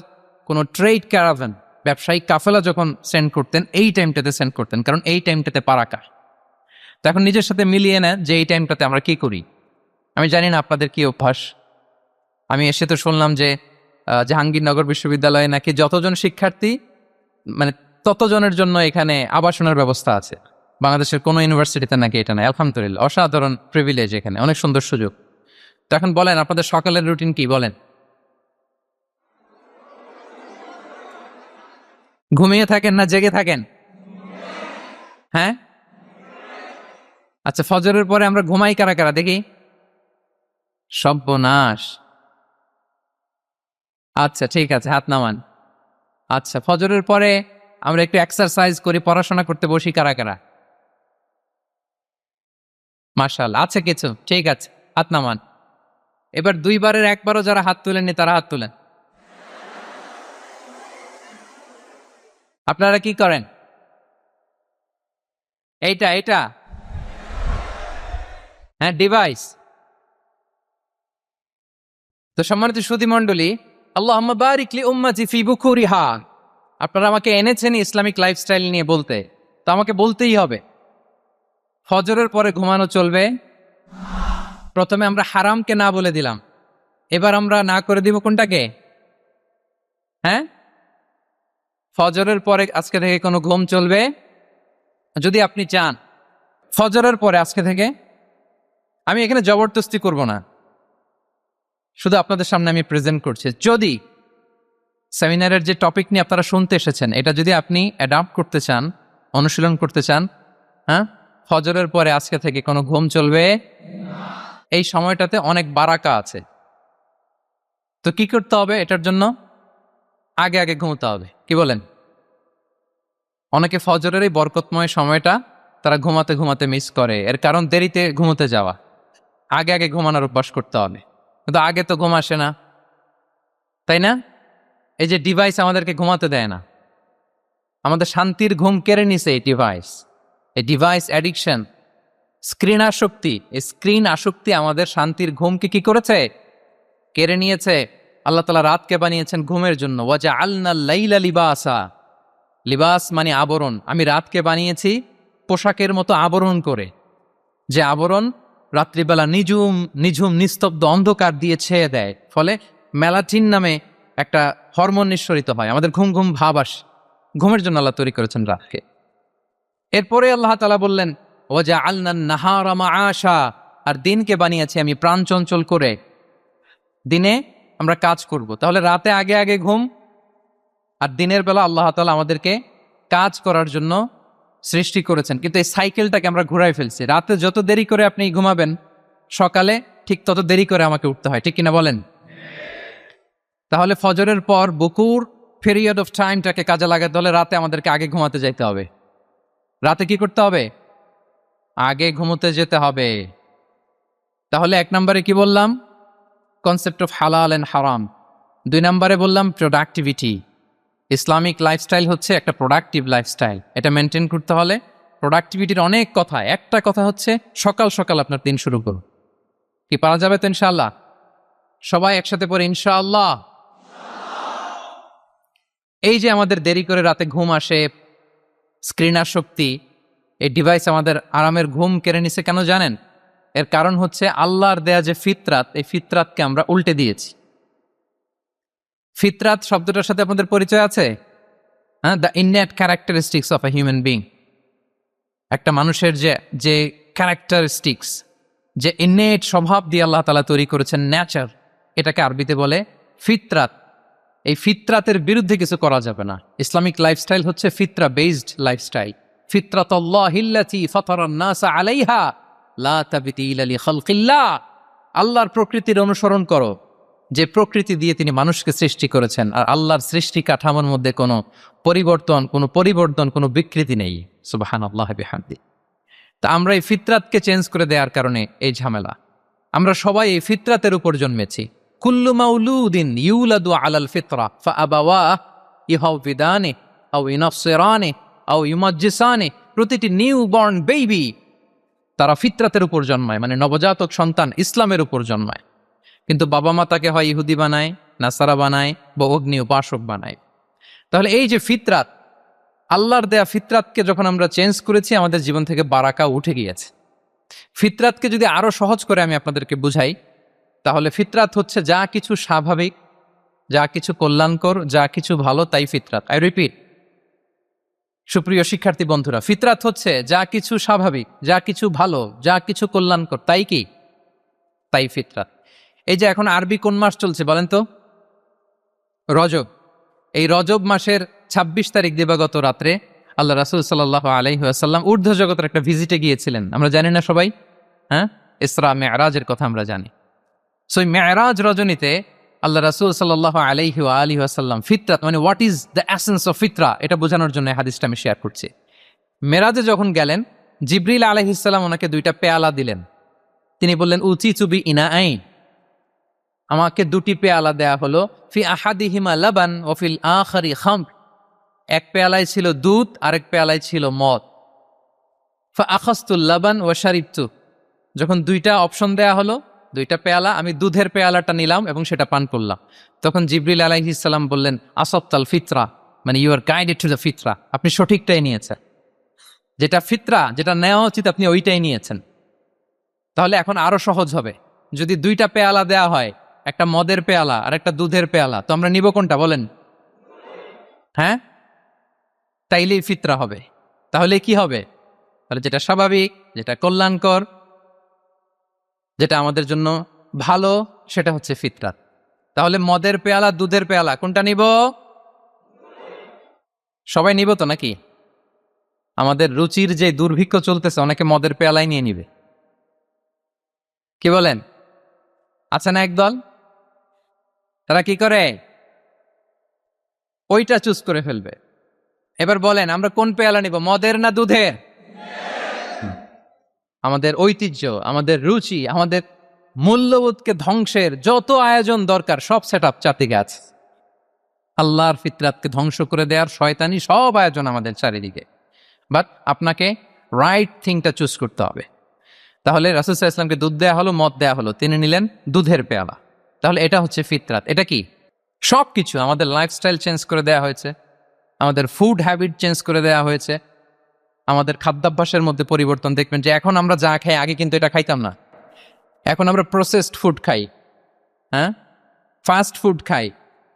কোনো ট্রেড ক্যারাভান, ব্যবসায়িক কাফেলা যখন সেন্ড করতেন, এই টাইমটাতে সেন্ড করতেন, কারণ এই টাইমটাতে পারাকা। তো এখন নিজের সাথে মিলিয়ে নেন যে এই টাইমটাতে আমরা কি করি। আমি জানি না আপনাদের কি অভ্যাস। আমি এসে তো শুনলাম যে জাহাঙ্গীরনগর বিশ্ববিদ্যালয়ে নাকি যতজন শিক্ষার্থী, মানে ততজনের জন্য এখানে আবাসনের ব্যবস্থা আছে। বাংলাদেশের কোনো ইউনিভার্সিটিতে নাকি এটা নাই। আলহামদুলিল্লাহ, অসাধারণ প্রিভিলেজ, এখানে অনেক সুন্দর সুযোগ। তো এখন বলেন, আপনাদের সকালের রুটিন কি? বলেন, ঘুমিয়ে থাকেন না জেগে থাকেন? হ্যাঁ, আচ্ছা, ফজরের পরে আমরা ঘুমাই কারা কারা দেখি? সর্বনাশ। আচ্ছা ঠিক আছে, হাত নামান। আচ্ছা, ফজরের পরে আমরা একটু এক্সারসাইজ করি, পড়াশোনা করতে বসি কারা কারা? মাশাআল্লাহ, আছে কিছু, ঠিক আছে, হাত নামান। এবার 2 বারের 1 বারও যারা হাত তুলেননি তারা হাত তুলেন। আপনারা কি করেন? এইটা এইটা হ্যাঁ, ডিভাইস। তো সম্মানিত সুধী মণ্ডলী, আল্লাহুম্মা বারিক লি উম্মতি ফি বুকুরিহা, আপনারা আমাকে এনেছেন ইসলামিক লাইফস্টাইল নিয়ে বলতে, তো আমাকে বলতেই হবে ফজরের পরে ঘুমানো চলবে। প্রথমে আমরা হারামকে না বলে দিলাম, এবার আমরা না করে দিব কোনটাকে? হ্যাঁ, ফজরের পরে আজকে থেকে কোনো ঘুম চলবে? যদি আপনি চান ফজরের পরে আজকে থেকে, আমি এখানে জবরদস্তি করব না, শুধু আপনাদের সামনে আমি প্রেজেন্ট করছি। যদি সেমিনারের যে টপিক নিয়ে আপনারা শুনতে এসেছেন এটা যদি আপনি অ্যাডাপ্ট করতে চান, অনুশীলন করতে চান, হ্যাঁ, ফজরের পরে আজকে থেকে কোনো ঘুম চলবে? এই সময়টাতে অনেক বারাকা আছে। তো কি করতে হবে? এটার জন্য আগে আগে ঘুমোতে হবে। কি বলেন? অনেকে ফজরের এই বরকতময় সময়টা তারা ঘুমাতে ঘুমাতে মিস করে, এর কারণ দেরিতে ঘুমোতে যাওয়া। আগে আগে ঘুমানোর অভ্যাস করতে হবে, কিন্তু আগে তো ঘুম আসে না, তাই না? এই যে ডিভাইস আমাদেরকে ঘুমাতে দেয় না, আমাদের শান্তির ঘুম কেড়ে নিছে এই ডিভাইস। এই ডিভাইস অ্যাডিকশন, স্ক্রিন আসক্তি, এই স্ক্রিন আসক্তি আমাদের শান্তির ঘুমকে কি করেছে? কেড়ে নিয়েছে। আল্লাহ তাআলা রাতকে বানিয়েছেন ঘুমের জন্য। ওয়াজআলনা লাইলা লিবাসা, লিবাস মানে আবরণ। আমি রাতকে বানিয়েছি পোশাকের মতো আবরণ করে, যে আবরণ রাত্রিবেলা নিঝুম নিঝুম নিস্তব্ধ অন্ধকার দিয়ে ছেয়ে দেয়, ফলে মেলাটিন নামে একটা হরমোন নিঃসরিত হয়, আমাদের ঘুম ঘুম ভাব আসে। ঘুমের জন্য আল্লাহ তৈরি করেছেন রাতকে। এরপরে আল্লাহ তাআলা বললেন ওয়াজআলনা নাহারা মাআশা, আর দিনকে বানিয়েছি আমি প্রাণ চঞ্চল করে, দিনে আমরা কাজ করব। তাহলে রাতে আগে আগে ঘুম, আর দিনের বেলা আল্লাহ তাআলা আমাদেরকে কাজ করার জন্য সৃষ্টি করেছেন। কিন্তু এই সাইকেলটাকে আমরা ঘুরাই ফেলছি। রাতে যত দেরি করে আপনি ঘুমাবেন, সকালে ঠিক তত দেরি করে আমাকে উঠতে হয়, ঠিক কিনা বলেন? তাহলে ফজরের পর বকুর পিরিয়ড অফ টাইমটাকে কাজে লাগাতে হলে রাতে আমাদেরকে আগে ঘুমাতে যেতে হবে। রাতে কি করতে হবে? আগে ঘুমোতে যেতে হবে। তাহলে এক নম্বরে কি বললাম? কনসেপ্ট অফ হালাল এন্ড হারাম। 2 নম্বরে বললাম প্রোডাক্টিভিটি। ইসলামিক লাইফস্টাইল হচ্ছে একটা প্রোডাক্টিভ লাইফস্টাইল। এটা মেনটেন করতে হলে প্রোডাক্টিভিটির অনেক কথা, একটা কথা হচ্ছে সকাল সকাল আপনার দিন শুরু করুন। কি পারা যাবে তো ইনশাআল্লাহ? সবাই একসাথে পড়ে ইনশাআল্লাহ। এই যে আমাদের দেরি করে রাতে ঘুম আসে, স্ক্রিন আসক্তি, এই ডিভাইস আমাদের আরামের ঘুম কেড়ে নিছে কেন জানেন? এর কারণ হচ্ছে আল্লাহর দেয়া যে ফিতরাত, এই ফিতরাতকে আমরা উল্টে দিয়েছি। ফিতরাত শব্দটার সাথে আপনাদের পরিচয় আছে? হ্যাঁ, the innate characteristics of a human being. একটা মানুষের যে যে ক্যারেক্টারিস্টিক্স, যে ইননেট স্বভাব দিয়ে আল্লাহ তাআলা তৈরি করেছেন, নেচার, এটাকে আরবিতে বলে ফিতরাত। এই ফিতরাতের বিরুদ্ধে কিছু করা যাবে না। ইসলামিক লাইফস্টাইল হচ্ছে ফিতরা বেসড লাইফস্টাইল। ফিতরাতাল্লাহিল্লাতী ফাতারান নাসা আলাইহা লা তাবদীলা লিখালকিল্লাহ। আল্লাহর প্রকৃতির অনুসরণ করো, যে প্রকৃতি দিয়ে তিনি মানুষকে সৃষ্টি করেছেন। আর আল্লাহর সৃষ্টি কাঠামোর মধ্যে কোনো পরিবর্তন, কোনো বিকৃতি নেই। সুবহানাল্লাহি বিহামদি। তা আমরা এই ফিতরাতকে চেঞ্জ করে দেওয়ার কারণে এই ঝামেলা। আমরা সবাই এই ফিতরাতের উপর জন্মেছি। কুল্লু মাউলুদিন ইউলাদু আলাল ফিতরা ফাআবাওয়াহু ইউহাউবিদানি আও ইউনাসসিরানি আও ইউমাজ্জিসানি। প্রতিটি নিউ বর্ন বেবি তারা ফিতরাতের উপর জন্মায়, মানে নবজাতক সন্তান ইসলামের উপর জন্মায়। কিন্তু বাবা মা তাকে হয় ইহুদি বানায়, নাসারা বানায়, বা অগ্নি উপাসক বানায়। তাহলে এই যে ফিতরাত, আল্লাহর দেয়া ফিতরাতকে যখন আমরা চেঞ্জ করেছি, আমাদের জীবন থেকে বারাকা উঠে গিয়েছে। ফিতরাতকে যদি আরো সহজ করে আমি আপনাদেরকে বুঝাই, তাহলে ফিতরাত হচ্ছে যা কিছু স্বাভাবিক, যা কিছু কল্যাণকর, যা কিছু ভালো, তাই ফিতরাত। আই রিপিট, সুপ্রিয় শিক্ষার্থী বন্ধুরা, ফিতরাত হচ্ছে যা কিছু স্বাভাবিক, যা কিছু ভালো, যা কিছু কল্যাণকর, তাই কি? তাই ফিতরাত। এই যে এখন আরবি কোন মাস চলছে বলেন তো? রজব। এই রজব মাসের ২৬ তারিখ দিবাগত রাত্রে আল্লাহ রাসূল সাল্লাল্লাহু আলাইহি ওয়াসাল্লাম ঊর্ধ্ব জগতের একটা ভিজিটে গিয়েছিলেন। আমরা জানি না সবাই? হ্যাঁ, ইসরা মেরাজের কথা আমরা জানি। সো মেরাজ রজনীতে আল্লাহ রাসূল সাল্লাল্লাহু আলাইহি ওয়া আলিহি ওয়াসাল্লাম ফিতরাত মানে what is the essence of ফিতরা, এটা বোঝানোর জন্য হাদিসটা আমি শেয়ার করছি। মেরাজে যখন গেলেন, জিবরিল আলাইহিস সালাম ওনাকে 2টা পেয়ালা দিলেন। তিনি বললেন উচিতু বি ইনাআইন, আমাকে 2টি পেয়ালা দেয়া হলো। ফি আহাদিহিমা লাবান ওয়া ফিল আখারি খামর, এক পেয়ালায় ছিল দুধ, আরেক পেয়ালায় ছিল মদ। ফা আখাযতুল লাবান ওয়া শারিবতু, যখন 2টা অপশন দেয়া হলো, দুইটা পেয়ালা, আমি দুধের পেয়ালাটা নিলাম এবং সেটা পান করলাম। তখন জিবরিল আলাইহিস সালাম বললেন, আসাবতাল ফিতরা, মানে you are guided to the ফিতরা, আপনি সঠিকটাই নিয়েছেন, যেটা ফিতরা, যেটা নেওয়া উচিত আপনি ওইটাই নিয়েছেন। তাহলে এখন আরো সহজ হবে, যদি দুইটা পেয়ালা দেয়া হয়, একটা মদের পেয়ালা আর একটা দুধের পেয়ালা, তো আমরা নিব কোনটা বলেন? হ্যাঁ, তাইলেই ফিতরা হবে। তাহলে কি হবে? তাহলে যেটা স্বাভাবিক, যেটা কল্যাণকর, যেটা আমাদের জন্য ভালো, সেটা হচ্ছে ফিতরাত। তাহলে মদের পেয়ালা, দুধের পেয়ালা, কোনটা নিব? সবাই নিব তো নাকি? আমাদের রুচির যে দুর্ভিক্ষ চলতেছে, অনেকে মদের পেয়ালাই নিয়ে নিবে। কি বলেন? আছে না একদল, তারা কি করে? ওইটা চুজ করে ফেলবে। এবার বলেন, আমরা কোন পেয়ালা নিব, মদের না দুধের? আমাদের ঐতিহ্য, আমাদের রুচি, আমাদের মূল্যবোধকে ধ্বংসের যত আয়োজন দরকার সব সেট আপ চারদিকে আছে। আল্লাহর ফিতরাতকে ধ্বংস করে দেওয়ার শয়তানি সব আয়োজন আমাদের চারিদিকে। বাট আপনাকে রাইট থিংটা চুজ করতে হবে। তাহলে রাসূল সাল্লাল্লাহু আলাইহি ওয়াসাল্লামকে দুধ দেয়া হলো, মদ দেয়া হলো, তিনি নিলেন দুধের পেয়ালা। তাহলে এটা হচ্ছে ফিতরাত। এটা কি? সব কিছু, আমাদের লাইফস্টাইল চেঞ্জ করে দেওয়া হয়েছে, আমাদের ফুড হ্যাবিট চেঞ্জ করে দেওয়া হয়েছে, আমাদের খাদ্যাভ্যাসের মধ্যে পরিবর্তন। দেখবেন যে এখন আমরা যা খাই, আগে কিন্তু এটা খাইতাম না। এখন আমরা প্রসেসড ফুড খাই, হ্যাঁ, ফাস্ট ফুড খাই,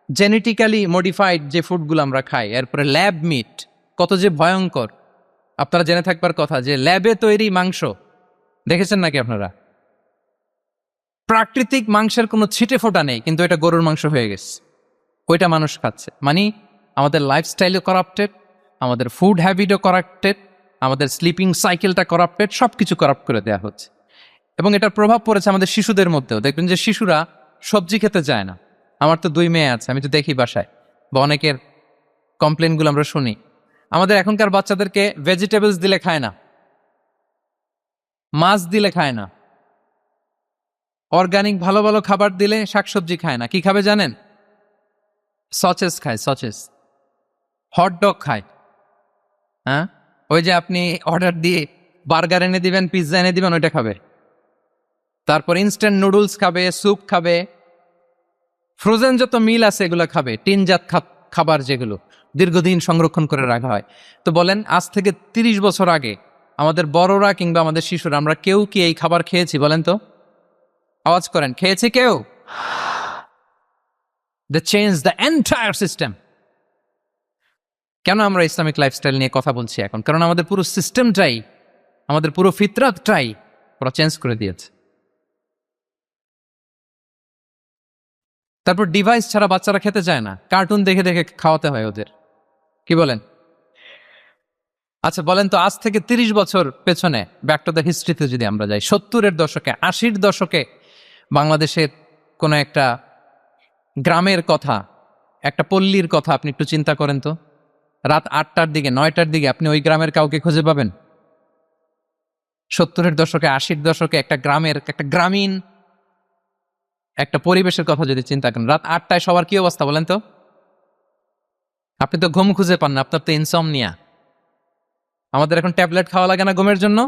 জেনেটিক্যালি মডিফাইড যে ফুডগুলো আমরা খাই, এরপরে ল্যাব মিট, কত যে ভয়ঙ্কর। আপনারা জেনে থাকবার কথা যে ল্যাবে তৈরি মাংস দেখেছেন নাকি আপনারা? প্রাকৃতিক মাংসের কোনো ছিটে ফোটা নেই, কিন্তু এটা গরুর মাংস হয়ে গেছে, ওইটা মানুষ খাচ্ছে। মানে আমাদের লাইফস্টাইলও করাপ্টেড, আমাদের ফুড হ্যাবিটও করাপ্টেড, আমাদের স্লিপিং সাইকেলটা করাপ্টেড, সব কিছু করাপ্ট করে দেওয়া হচ্ছে। এবং এটার প্রভাব পড়েছে আমাদের শিশুদের মধ্যেও। দেখবেন যে শিশুরা সবজি খেতে চায় না। আমার তো 2 মেয়ে আছে, আমি তো দেখি বাসায়, বা অনেকের কমপ্লেনগুলো আমরা শুনি। আমাদের এখনকার বাচ্চাদেরকে ভেজিটেবলস দিলে খায় না, মাছ দিলে খায় না, অর্গানিক ভালো ভালো খাবার দিলে শাকসবজি খায় না। কি খাবে জানেন? সচেস খায়, সচেস, হটডগ খায়। হ্যাঁ, ওই যে আপনি অর্ডার দিয়ে বার্গার এনে দিবেন, পিৎজা এনে দিবেন, ওইটা খাবে। তারপর ইনস্ট্যান্ট নুডলস খাবে, স্যুপ খাবে, ফ্রোজেন যত মিল আছে এগুলো খাবে, টিনজাত খাবার যেগুলো দীর্ঘদিন সংরক্ষণ করে রাখা হয়। তো বলেন, আজ থেকে 30 বছর আগে আমাদের বড়রা কিংবা আমাদের শিশুরা, আমরা কেউ কি এই খাবার খেয়েছি বলেন তো? আওয়াজ করেন, খেয়েছি কেউ? They change the entire system. কেন আমরা ইসলামিক লাইফস্টাইল নিয়ে কথা বলছি এখন? কারণ আমাদের পুরো সিস্টেমটাই, আমাদের পুরো ফিতরাতটাই ওরা চেঞ্জ করে দিয়েছে। তারপর ডিভাইস ছাড়া বাচ্চারা খেতে চায় না, কার্টুন দেখে দেখে খাওয়াতে হয় ওদের। কি বলেন? আচ্ছা বলেন তো, আজ থেকে 30 বছর পেছনে ব্যাক টু দ্য হিস্ট্রিতে যদি আমরা যাই, 70-এর দশকে, 80-র দশকে বাংলাদেশের কোনো একটা গ্রামের কথা, একটা পল্লীর কথা আপনি একটু চিন্তা করেন তো। রাত 8টার দিকে, 9টার দিকে আপনি ওই গ্রামের কাউকে খুঁজে পাবেন? 70-এর দশকে, 80-র দশকে একটা গ্রামের, একটা গ্রামীণ একটা পরিবেশের কথা যদি চিন্তা করেন, রাত 8টায় সবার কি অবস্থা বলেন তো? আপনি তো ঘুম খুঁজে পান না, আপনার তো ইনসমনিয়া। আমাদের এখন ট্যাবলেট খাওয়া লাগে না ঘুমের জন্য?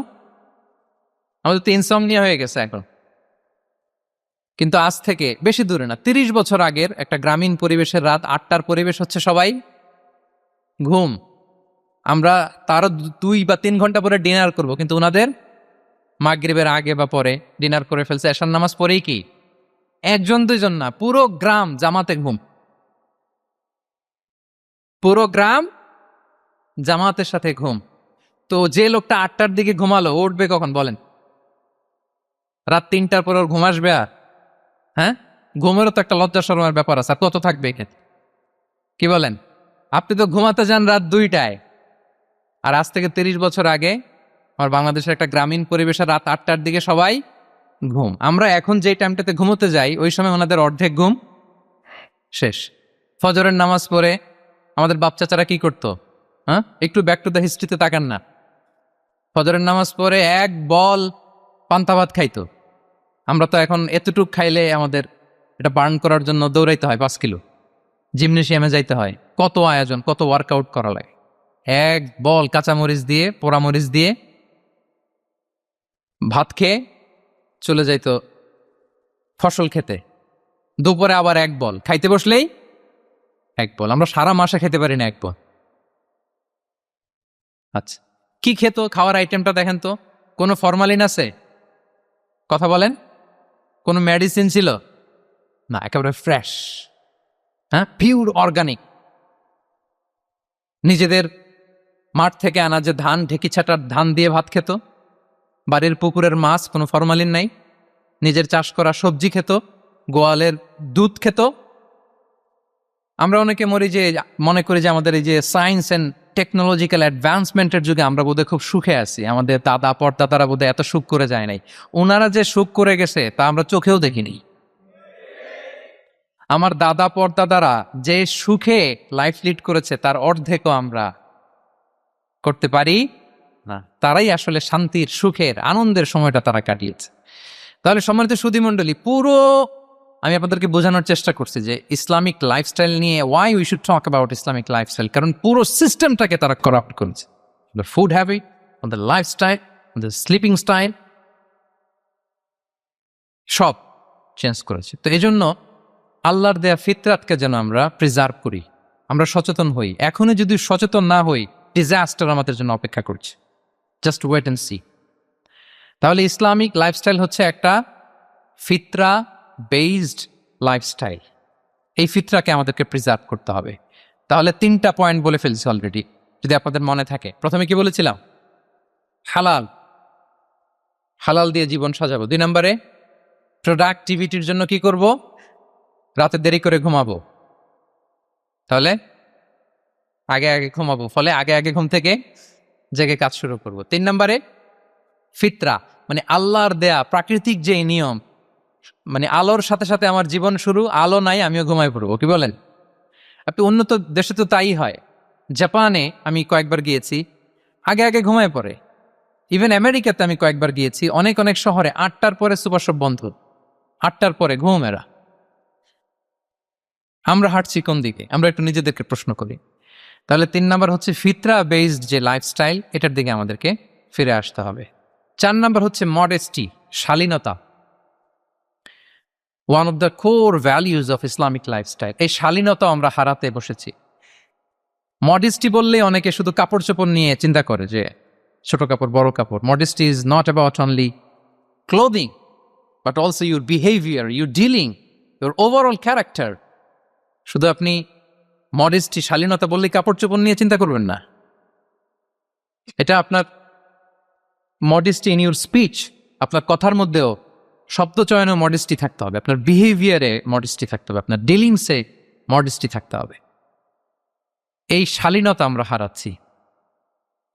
আমাদের তো ইনসমনিয়া হয়ে গেছে এখন। কিন্তু আজ থেকে বেশি দূরে না, 30 বছর আগের একটা গ্রামীণ পরিবেশের রাত 8টার পরিবেশ হচ্ছে সবাই ঘুম। আমরা তারও 2 বা 3 ঘন্টা পরে ডিনার করব, কিন্তু ওনাদের মাগরিবের আগে বা পরে ডিনার করে ফেলছে, এশার নামাজ পরেই কি 1-2 জন না, পুরো গ্রাম জামাতে ঘুম, পুরো গ্রাম জামাতের সাথে ঘুম। তো যে লোকটা 8টার দিকে ঘুমালো, ও উঠবে কখন বলেন? রাত 3টার পর ওর ঘুম আসবে? আর হ্যাঁ, ঘুমেরও তো একটা লজ্জা শরমের ব্যাপার আছে, আর কত থাকবে এখানে? কি বলেন? আপনি তো ঘুমাতে যান রাত 2টায়, আর আজ থেকে 30 বছর আগে আমার বাংলাদেশের একটা গ্রামীণ পরিবেশে রাত 8টার দিকে সবাই ঘুম। আমরা এখন যে টাইমটাতে ঘুমোতে যাই, ওই সময় ওনাদের অর্ধেক ঘুম শেষ। ফজরের নামাজ পড়ে আমাদের বাপ চাচারা কি করতো? হ্যাঁ, একটু ব্যাক টু দ্য হিস্ট্রিতে তাকান না। ফজরের নামাজ পড়ে এক বল পান্তা ভাত খাইতো। আমরা তো এখন এতটুক খাইলে আমাদের এটা বার্ন করার জন্য দৌড়াইতে হয় 5 কিলো, জিমনেশিয়ামে যাইতে হয়, কত আয়োজন, কত ওয়ার্কআউট করা লাগে। এক বল কাঁচামরিচ দিয়ে, পোড়ামরিচ দিয়ে ভাত খেয়ে চলে যাইতো ফসল খেতে, দুপুরে আবার এক বল, খাইতে বসলেই এক বল। আমরা সারা মাসে খেতে পারি না এক বল। আচ্ছা, কি খেত? খাওয়ার আইটেমটা দেখেন তো, কোনো ফরমালিন আছে? কথা বলেন। কোনো মেডিসিন ছিল না, একেবারে ফ্রেশ, হ্যাঁ, পিওর অর্গানিক। নিজেদের মাঠ থেকে আনা যে ধান, ঢেকি ছাটার ধান দিয়ে ভাত খেত। বাড়ির পুকুরের মাছ, কোনো ফরমালিন নাই। নিজের চাষ করা সবজি খেত, গোয়ালের দুধ খেত। আমরা অনেকে মনে করি যে আমাদের এই যে সায়েন্স অ্যান্ড টেকনোলজিক্যাল অ্যাডভান্সমেন্টের যুগে আমরা বোধহয় খুব সুখে আছি, আমাদের দাদা পরদাদারা বোধহয় এত সুখ করে যায় নাই। ওনারা যে সুখ করে গেছে তা আমরা চোখেও দেখিনি। আমার দাদা পরদাদারা যে সুখে লাইফ লিড করেছে তার অর্ধেকও আমরা করতে পারি না। তারাই আসলে শান্তির, সুখের, আনন্দের সময়টা তারা কাটিয়েছে। তাহলে সম্মানিত সুধীমণ্ডলী, পুরো আমি আপনাদেরকে বোঝানোর চেষ্টা করছি যে ইসলামিক লাইফস্টাইল নিয়ে why we should talk about Islamic lifestyle, কারণ পুরো সিস্টেমটাকে তারা করাপ্ট করেছে। The food habit, the lifestyle, the sleeping style, সব চেঞ্জ করেছে। তো এই জন্য আল্লাহর দেয়া ফিতরাতকে যেন আমরা প্রিজার্ভ করি, আমরা সচেতন হই। এখনই যদি সচেতন না হই, ডিজাস্টার আমাদের জন্য অপেক্ষা করছে। Just wait and see. তাহলে ইসলামিক লাইফস্টাইল হচ্ছে একটা ফিতরা বেসড লাইফস্টাইল। এই ফিতরাকে আমাদেরকে প্রিজার্ভ করতে হবে। তাহলে 3টা পয়েন্ট বলে ফেলছি অলরেডি, যদি আপনাদের মনে থাকে। প্রথমে কি বলেছিলাম? হালাল, হালাল দিয়ে জীবন সাজাবো। 2 নম্বরে প্রোডাক্টিভিটির জন্য কি করব? রাতে দেরি করে ঘুমাবো, তাহলে আগে আগে ঘুমাবো, ফলে আগে আগে ঘুম থেকে জেগে কাজ শুরু করব। 3 নম্বরে ফিতরা, মানে আল্লাহর দেয়া প্রাকৃতিক যে নিয়ম, মানে আলোর সাথে সাথে আমার জীবন শুরু, আলো নাই আমিও ঘুমাই পড়বো। কি বলেন? আপনি উন্নত দেশে তো তাই হয়। জাপানে আমি কয়েকবার গিয়েছি, আগে আগে ঘুমায় পড়ে। ইভেন আমেরিকাতে আমি কয়েকবার গিয়েছি, অনেক অনেক শহরে 8টার পরে সুপার শপ বন্ধ, 8টার পরে ঘুমেরা। আমরা হাঁটছি কোন দিকে? আমরা একটু নিজেদেরকে প্রশ্ন করি। তাহলে 3 নাম্বার হচ্ছে ফিতরা বেসড যে লাইফস্টাইল, এটার দিকে আমাদেরকে ফিরে আসতে হবে। 4 নাম্বার হচ্ছে মডেস্টি, শালীনতা। One of the core values of Islamic lifestyle. এই শালীনতা আমরা হারাতে বসেছি। মডেস্টি বললে অনেকে শুধু কাপড় চোপড় নিয়ে চিন্তা করে যে ছোট কাপড়, বড় কাপড়। Modesty is not about only clothing, but also your behaviour, your dealing, your overall character. শুধু আপনি মডেস্টি, শালীনতা বললে কাপড় চোপড় নিয়ে চিন্তা করবেন না। এটা আপনার মডেস্টি ইন ইউর স্পিচ, আপনার কথার মধ্যেও শব্দ চয়নেও মডেস্টি থাকতে হবে, আপনার বিহেভিয়ারে মডেস্টি থাকতে হবে, আপনার ডিলিংসে মডেস্টি থাকতে হবে। এই শালীনতা আমরা হারাচ্ছি।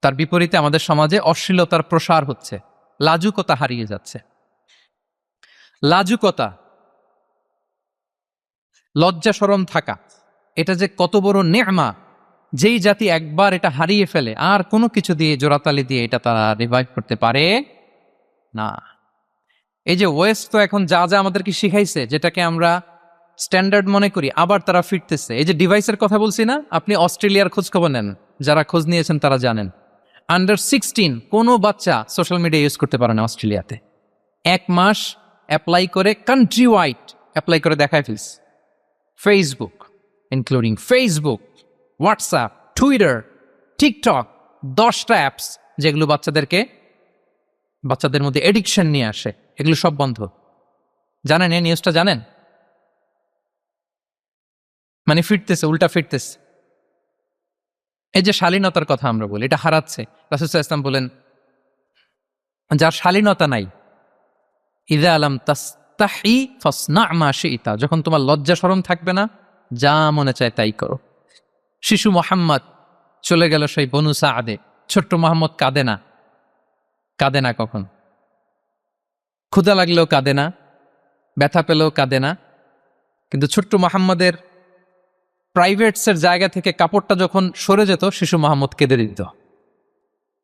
তার বিপরীতে আমাদের সমাজে অশ্লীলতার প্রসার হচ্ছে, লাজুকতা হারিয়ে যাচ্ছে। লাজুকতা, লজ্জা শরম থাকা, এটা যে কত বড় নেয়ামা। যেই জাতি একবার এটা হারিয়ে ফেলে, আর কোনো কিছু দিয়ে, জোড়াতালি দিয়ে এটা তারা রিভাইভ করতে পারে না। এই যে ওয়েস্ট তো এখন যা যা আমাদেরকে শিখাইছে, যেটাকে আমরা স্ট্যান্ডার্ড মনে করি, আবার তারা ফিরতেছে। এই যে ডিভাইসের কথা বলছি না, আপনি অস্ট্রেলিয়ার খোঁজ খবর নেন, যারা খোঁজ নিয়েছেন তারা জানেন। আন্ডার 16 কোনো বাচ্চা সোশ্যাল মিডিয়া ইউজ করতে পারে না অস্ট্রেলিয়াতে। 1 মাস অ্যাপ্লাই করে, কান্ট্রি ওয়াইড অ্যাপ্লাই করে দেখায় ফেলছে। Facebook, including Facebook, WhatsApp, Twitter, TikTok, 10টা অ্যাপস যেগুলো বাচ্চাদের মধ্যে এডিকশন নিয়ে আসে, এগুলো সব বন্ধ। জানেন এই নিউজটা? জানেন? মানে ফিরতেছে, উল্টা ফিরতেছে। এই যে শালীনতার কথা আমরা বলি, এটা হারাচ্ছে। রাসূল সাল্লাল্লাহু আলাইহি ওয়াসাল্লাম বলেন, যার শালীনতা নাই, ইযা লাম তাসতাহি ফাসনা মা শি'তা, যখন তোমার লজ্জা শরম থাকবে না, যা মনে চায় তাই করো। শিশু মোহাম্মদ চলে গেল সেই বনু সাআদে। ছোট্ট মোহাম্মদ কাঁদে না, কাঁদে না কখন? ক্ষুধা লাগলেও কাঁদে না, ব্যথা পেলেও কাঁদে না। কিন্তু ছোট্ট মোহাম্মদের প্রাইভেটসের জায়গা থেকে কাপড়টা যখন সরে যেত, শিশু মোহাম্মদ কেঁদে দিত।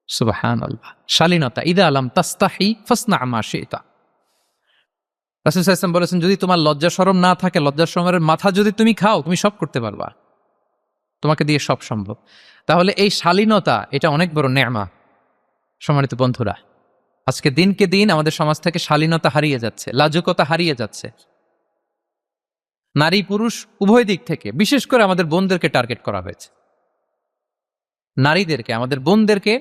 সুবহানাল্লাহ। শালীনতা, ইযা লাম তাসতাহি ফাসনা মা শি'তা। রাসূল সাল্লাল্লাহু আলাইহি ওয়াসাল্লাম বলেছেন, যদি তোমার লজ্জা শরম না থাকে, লজ্জা শরমের মাথা যদি তুমি খাও, তুমি সব করতে পারবা, তোমাকে দিয়ে সব সম্ভব। তাহলে এই শালীনতা, এটা অনেক বড় নেয়ামা সম্মানিত বন্ধুরা। আজকে দিনকে দিন আমাদের সমাজ থেকে শালীনতা হারিয়ে যাচ্ছে, লাজুকতা হারিয়ে যাচ্ছে। নারী পুরুষ উভয় দিক থেকে বিশেষ করে আমাদের বোনদেরকে টার্গেট করা হয়েছে। নারীদেরকে, আমাদের বোনদেরকে,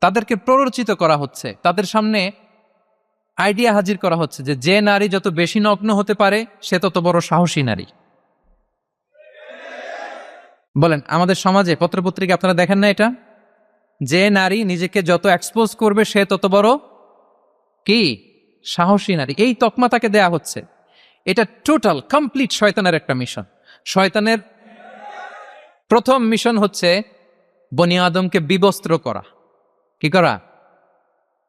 তাদেরকে প্ররোচিত করা হচ্ছে, তাদের সামনে আইডিয়া হাজির করা হচ্ছে যে যে নারী যত বেশি নগ্ন হতে পারে সে তত বড় সাহসী নারী। বলেন, আমাদের সমাজে পত্রপত্রিকা আপনারা দেখেন না এটা? যে নারী নিজেকে যত এক্সপোজ করবে সে তত বড় কি সাহসী নারী, এই তকমা তাকে দেয়া হচ্ছে। এটা টোটাল কমপ্লিট শয়তানের একটা মিশন। শয়তানের প্রথম মিশন হচ্ছে বনি আদমকে বিবস্ত্র করা। কি করা?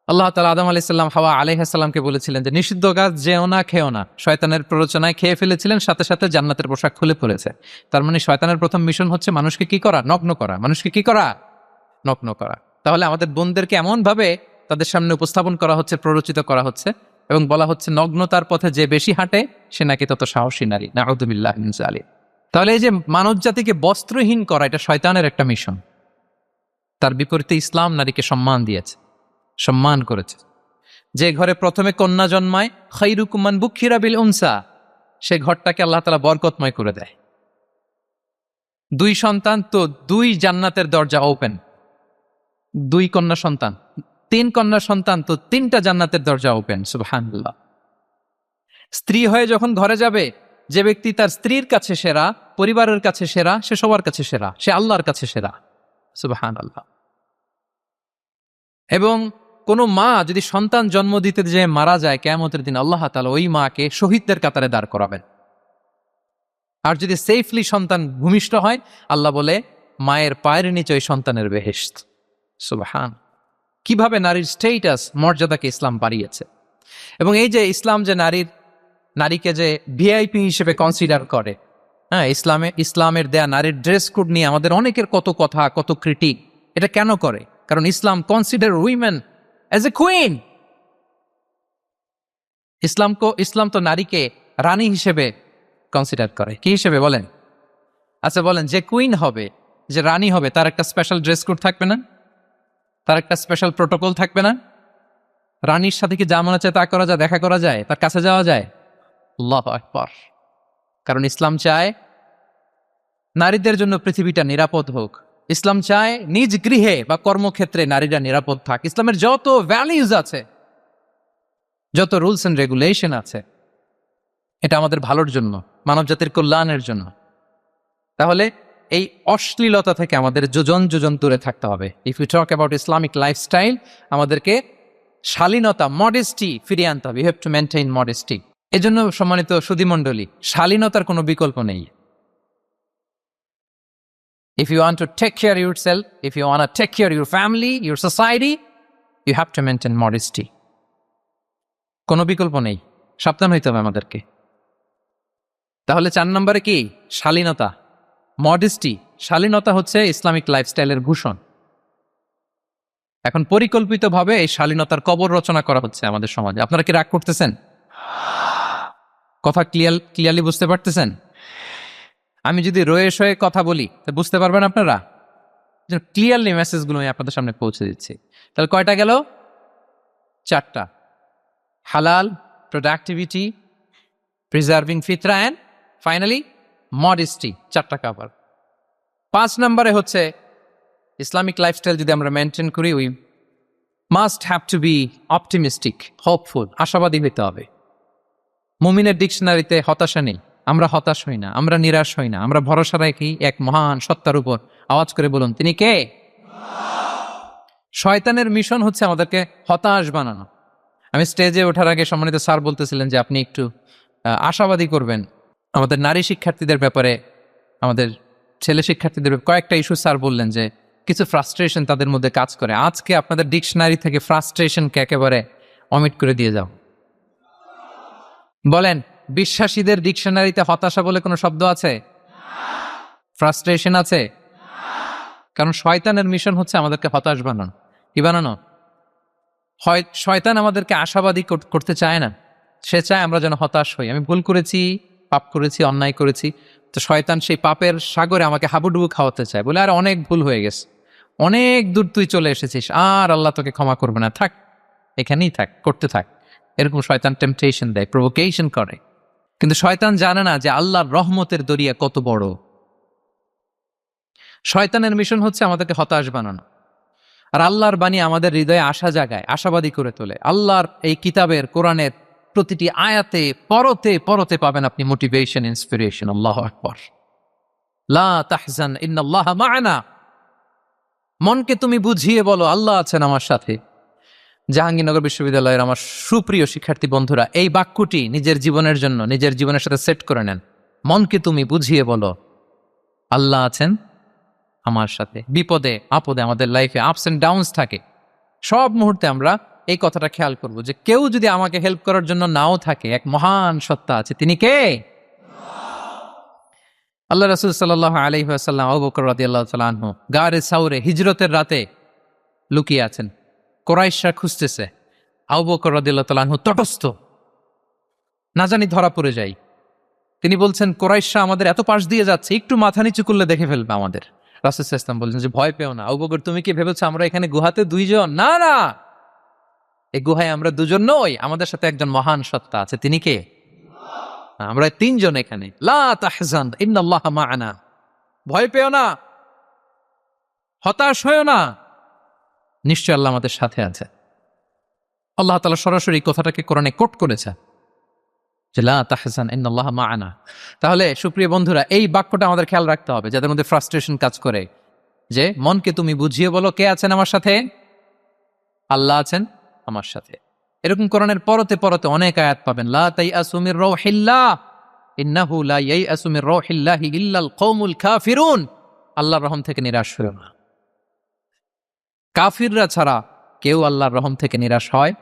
আল্লাহ তাআলা আদম আলাইহিস সালাম, হাওয়া আলাইহিস সালামকে বলেছিলেন যে নিষিদ্ধ গাছ যেও না, খেও না। শয়তানের প্ররোচনায় খেয়ে ফেলেছিলেন, সাথে সাথে জান্নাতের পোশাক খুলে পড়েছে। তার মানে শয়তানের প্রথম মিশন হচ্ছে মানুষকে কি করা? নগ্ন করা। মানুষকে কি করা? নগ্ন করা। তাহলে আমাদের বোনদেরকে এমন ভাবে তাদের সামনে উপস্থাপন করা হচ্ছে, প্ররোচিত করা হচ্ছে এবং বলা হচ্ছে নগ্নতার পথে যে বেশি হাঁটে সে নাকি তত সাহসী নারী। নাউযুবিল্লাহি মিন যালিক। তাহলে এই যে মানব জাতিকে বস্ত্রহীন করা, এটা শয়তানের একটা মিশন। তার বিপরীতে ইসলাম নারীকে সম্মান দিয়েছে, সম্মান করেছে। যে ঘরে প্রথমে কন্যা জন্মায়, খায়রুকুম মান বুখিরা বিল উনসা, সে ঘরটাকে আল্লাহ তাআলা বরকতময় করে দেয়। 2 সন্তান তো 2 জান্নাতের দরজা ওপেন। 2 কন্যা সন্তান, 3 কন্যা সন্তান তো 3টা জান্নাতের দরজা ওপেন। সুবহানাল্লাহ। স্ত্রী হয়ে যখন ঘরে যাবে, যে ব্যক্তি তার স্ত্রীর কাছে সেরা, পরিবারের কাছে সেরা, সে সবার কাছে সেরা, সে আল্লাহর কাছে সেরা। সুবহানাল্লাহ। এবং কোনো মা যদি সন্তান জন্ম দিতে যে মারা যায়, কিয়ামতের দিন আল্লাহ তাআলা ওই মাকে শহীদদের কাতারে দাঁড় করাবেন। আর যদি সেফলি সন্তান ভূমিষ্ঠ হয়, আল্লাহ বলে মায়ের পায়ের নিচে ওই সন্তানের বেহেশত। সুবহান। কিভাবে নারীর স্টেটাস, মর্যাদাকে ইসলাম বাড়িয়েছে। এবং এই যে ইসলাম যে নারীকে যে ভিআইপি হিসেবে কনসিডার করে, হ্যাঁ, ইসলামের দেয়া নারীর ড্রেস কোড নিয়ে আমাদের অনেকের কত কথা, কত ক্রিটিক। এটা কেন করে? কারণ Islam consider women as a queen. ইসলাম তো নারীকে রানী হিসেবে কনসিডার করে। কি হিসেবে বলেন? আচ্ছা বলেন, যে কুইন হবে, যে রানী হবে, তার একটা স্পেশাল ড্রেস কোড থাকবে না? তার একটা স্পেশাল প্রোটোকল থাকবে না? রানীর সাথে কি যা মনে চায় তা করা যায়, দেখা করা যায়, তার কাছে যাওয়া যায়? আল্লাহু আকবার। কারণ ইসলাম চায় নারীদের জন্য পৃথিবীটা নিরাপদ হোক। ইসলাম চায় নিজ গৃহে বা কর্মক্ষেত্রে নারীরা নিরাপদ থাক। ইসলামের যত ভ্যালিউজ আছে, যত রুলস এন্ড রেগুলেশন আছে, এটা আমাদের ভালোর জন্য, মানব জাতির কল্যাণের জন্য। তাহলে এই অশ্লীলতা থেকে আমাদের যোজন যোজন দূরে থাকতে হবে। If you talk about Islamic lifestyle, আমাদেরকে শালীনতা, মডেস্টি ফিরিয়ে আনতে হবে। You have to maintain modesty. এজন্য সম্মানিত সুধীমণ্ডলী, শালীনতার কোনো বিকল্প নেই। If you want to take care of yourself, if you want to take care of your family, your society, you have to maintain modesty. কোনো বিকল্প নেই, সাবধান হইতে হবে আমাদেরকে। তাহলে 4 নম্বরে কি? শালীনতা, মডেস্টি। শালীনতা হচ্ছে ইসলামিক লাইফস্টাইলের ভূষণ। এখন পরিকল্পিতভাবে এই শালীনতার কবর রচনা করা হচ্ছে আমাদের সমাজে। আপনারা কি রাগ করতেছেন? কথা ক্লিয়ারলি বুঝতে পারতেছেন? আমি যদি রয়ে শয়ে কথা বলি বুঝতে পারবেন আপনারা? ক্লিয়ারলি মেসেজগুলো আমি আপনাদের সামনে পৌঁছে দিচ্ছি। তাহলে কয়টা গেল? 4টা। হালাল, প্রোডাক্টিভিটি, প্রিজার্ভিং ফিতরা অ্যান্ড ফাইনালি মডেস্টি। 4টা কাভার। 5 নম্বরে হচ্ছে ইসলামিক লাইফস্টাইল যদি আমরা মেনটেন করি, we must have to be optimistic, hopeful, আশাবাদী হইতে হবে। মুমিনের ডিকশনারিতে হতাশা নেই। আমরা হতাশ হই না, আমরা নিরাশ হই না, আমরা ভরসা রাখি এক মহান সত্তার উপর। আওয়াজ করে বলুন, তিনি কে? শয়তানের মিশন হচ্ছে আমাদেরকে হতাশ বানানো। আমি স্টেজে ওঠার আগে সম্মানিত স্যার বলতেছিলেন যে আপনি একটু আশাবাদী করবেন আমাদের নারী শিক্ষার্থীদের ব্যাপারে, আমাদের ছেলে শিক্ষার্থীদের কয়েকটা ইস্যু স্যার বললেন যে কিছু ফ্রাস্ট্রেশন তাদের মধ্যে কাজ করে। আজকে আপনাদের ডিকশনারি থেকে ফ্রাস্ট্রেশনকে একেবারে অমিট করে দিয়ে যাও। বলেন, বিশ্বাসীদের ডিকশনারিতে হতাশা বলে কোনো শব্দ আছে? ফ্রাস্ট্রেশন আছে? কারণ শয়তানের মিশন হচ্ছে আমাদেরকে হতাশ বানানো। কি বানানো? শয়তান আমাদেরকে আশাবাদী করতে চায় না। সে চায় আমরা যেন হতাশ হই। আমি ভুল করেছি, পাপ করেছি, অন্যায় করেছি, তো শয়তান সেই পাপের সাগরে আমাকে হাবুডুবু খাওয়াতে চায়। বলে, আর অনেক ভুল হয়ে গেছে, অনেক দূর তুই চলে এসেছিস, আর আল্লাহ তোকে ক্ষমা করবে না, থাক, এখানেই থাক, করতে থাক। এরকম শয়তান টেম্পটেশন দেয়, প্রভোকেশন করে। কিন্তু শয়তান জানে না যে আল্লাহর রহমতের দরিয়া কত বড়। শয়তানের মিশন হচ্ছে আমাদেরকে হতাশ বানানো, আর আল্লাহর বাণী আমাদের হৃদয়ে আশা জাগায়, আশাবাদী করে তোলে। আল্লাহর এই কিতাবের, কোরআনের প্রতিটি আয়াতে পরতে পরতে পাবেন আপনি মোটিভেশন, ইন্সপিরেশন। আল্লাহু আকবার। লা তাহজান ইন্নাল্লাহ মা'ানা। মনকে তুমি বুঝিয়ে বলো আল্লাহ আছেন আমার সাথে। জাহাঙ্গীরনগর বিশ্ববিদ্যালয়ের আমার সুপ্রিয় শিক্ষার্থী বন্ধুরা, এই বাক্যটি নিজের জীবনের জন্য, নিজের জীবনের সাথে সেট করে নেন। মনকে তুমি বুঝিয়ে বলো আল্লাহ আছেন আমার সাথে। বিপদে আপদে, আমাদের লাইফে আপস এন্ড ডাউনস থাকে, সব মুহূর্তে আমরা এই কথাটা খেয়াল করব যে কেউ যদি আমাকে হেল্প করার জন্য নাও থাকে, এক মহান সত্তা আছে। তিনি কে? আল্লাহ রাসূল সাল্লাল্লাহু আলাইহি ওয়াসাল্লাম, আবু বকর রাদিয়াল্লাহু তাআলা আনহু গারে সাউরে হিজরতের রাতে লুকিয়ে আছেন। কুরাইশরা খুঁজতেছে, আবু বকর রাদিয়াল্লাহু তাআলা আনহু তটস্থ, না জানি ধরা পড়ে যাই। তিনি বলছেন, কুরাইশরা আমাদের এত পাশ দিয়ে যাচ্ছে, একটু মাথা নিচু করলে দেখে ফেলবে আমাদের। রাসূল সাল্লাল্লাহু আলাইহি ওয়াসাল্লাম বলছেন যে ভয় পেও না। আবু বকর, তুমি কি ভেবেছো আমরা এখানে গুহাতে দুইজন? না না, এই গুহায় আমরা দুজন নই, আমাদের সাথে একজন মহান সত্তা আছে। তিনি কে? আমরা তিনজন এখানে। লা তাহজান ইন্নাল্লাহা মা'ানা। ভয় পেও না, হতাশ হয়ো না, নিশ্চয় আল্লাহ আমাদের সাথে আছে। আল্লাহ তাআলা সরাসরি কথাটাকে কোরআনে কোট করেছে যে লা তাহজান ইন্নাল্লাহা মা'ানা। তাহলে সুপ্রিয় বন্ধুরা, এই বাক্যটা আমাদের খেয়াল রাখতে হবে, যাদের মধ্যে ফ্রাস্ট্রেশন কাজ করে, যে মনকে তুমি বুঝিয়ে বলো কে আছেন আমার সাথে? আল্লাহ আছেন আমার সাথে। এরকম কোরআনের পরতে পরতে অনেক আয়াত পাবেন। লা তাইয়াসু মির রাউহিল্লাহ ইন্নাহু লা ইয়াইয়াসু মির রাউহিল্লাহি ইল্লাল কওমুল কাফিরুন। আল্লাহর রহম থেকে নিরাশ হয়ো না। কাফিররা ছাড়া কেউ আল্লাহর রহম থেকে নিরাশ হয়?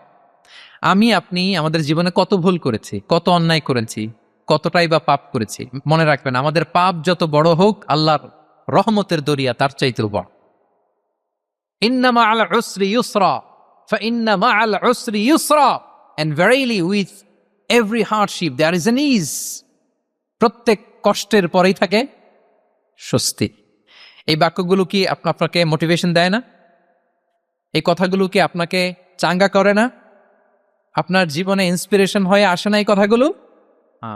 আমি আপনি আমাদের জীবনে কত ভুল করেছি, কত অন্যায় করেছি, কতটাই বা পাপ করেছি। মনে রাখবেন, আমাদের পাপ যত বড় হোক, আল্লাহর রহমতের দরিয়া তার চাইতেও বড়। ইন্না মা'আল উসরি ইউসরা ফাইন্না মা'আল উসরি ইউসরা, and verily with every hardship there is an ease. প্রত্যেক কষ্টের পরেই থাকে স্বস্তি। এই বাক্যগুলো কি আপনাকে মোটিভেশন দেয় না? এই কথাগুলো কি আপনাকে চাঙ্গা করে না? আপনার জীবনে ইন্সপিরেশন হয়ে আসে না এই কথাগুলো?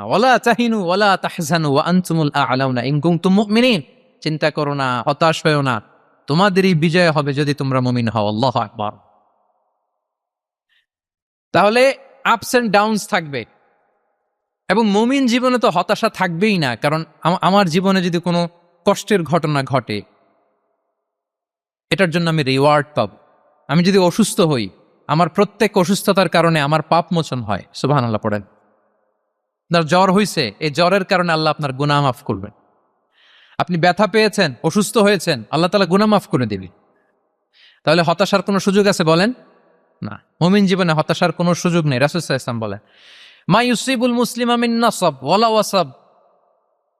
ওয়ালা তাহিনু ওয়ালা তাহজানু ওয়া আনতুমুল আ'লাউনা ইন কুনতুম মুমিনিন। চিন্তা করো না, হতাশ হয়ো না, তোমাদেরই বিজয় হবে যদি তোমরা মুমিন হও। আল্লাহু আকবার। তাহলে আপস এন্ড ডাউনস থাকবে, এবং মুমিন জীবনে তো হতাশা থাকবেই না। কারণ আমার জীবনে যদি কোনো কষ্টের ঘটনা ঘটে, এটার জন্য আমি রিওয়ার্ড পাব। আমি যদি অসুস্থ হই, আমার প্রত্যেক অসুস্থতার কারণে আমার পাপ মোচন হয়। সুবহানাল্লাহ পড়েন। আপনার জ্বর হয়েছে, এই জ্বরের কারণে আল্লাহ আপনার গুনাহ মাফ করবেন। আপনি ব্যথা পেয়েছেন, অসুস্থ হয়েছেন, আল্লাহ তাআলা গুনাহ মাফ করে দিবেন। তাহলে হতাশার কোনো সুযোগ আছে বলেন? না। মুমিন জীবনে হতাশার কোনো সুযোগ নেই। রাসূল সাল্লাল্লাহু আলাইহি ওয়াসাল্লাম বলেন, মা ইউসিবুল মুসলিমা মিন নাসাব ওয়ালা ওয়াসাব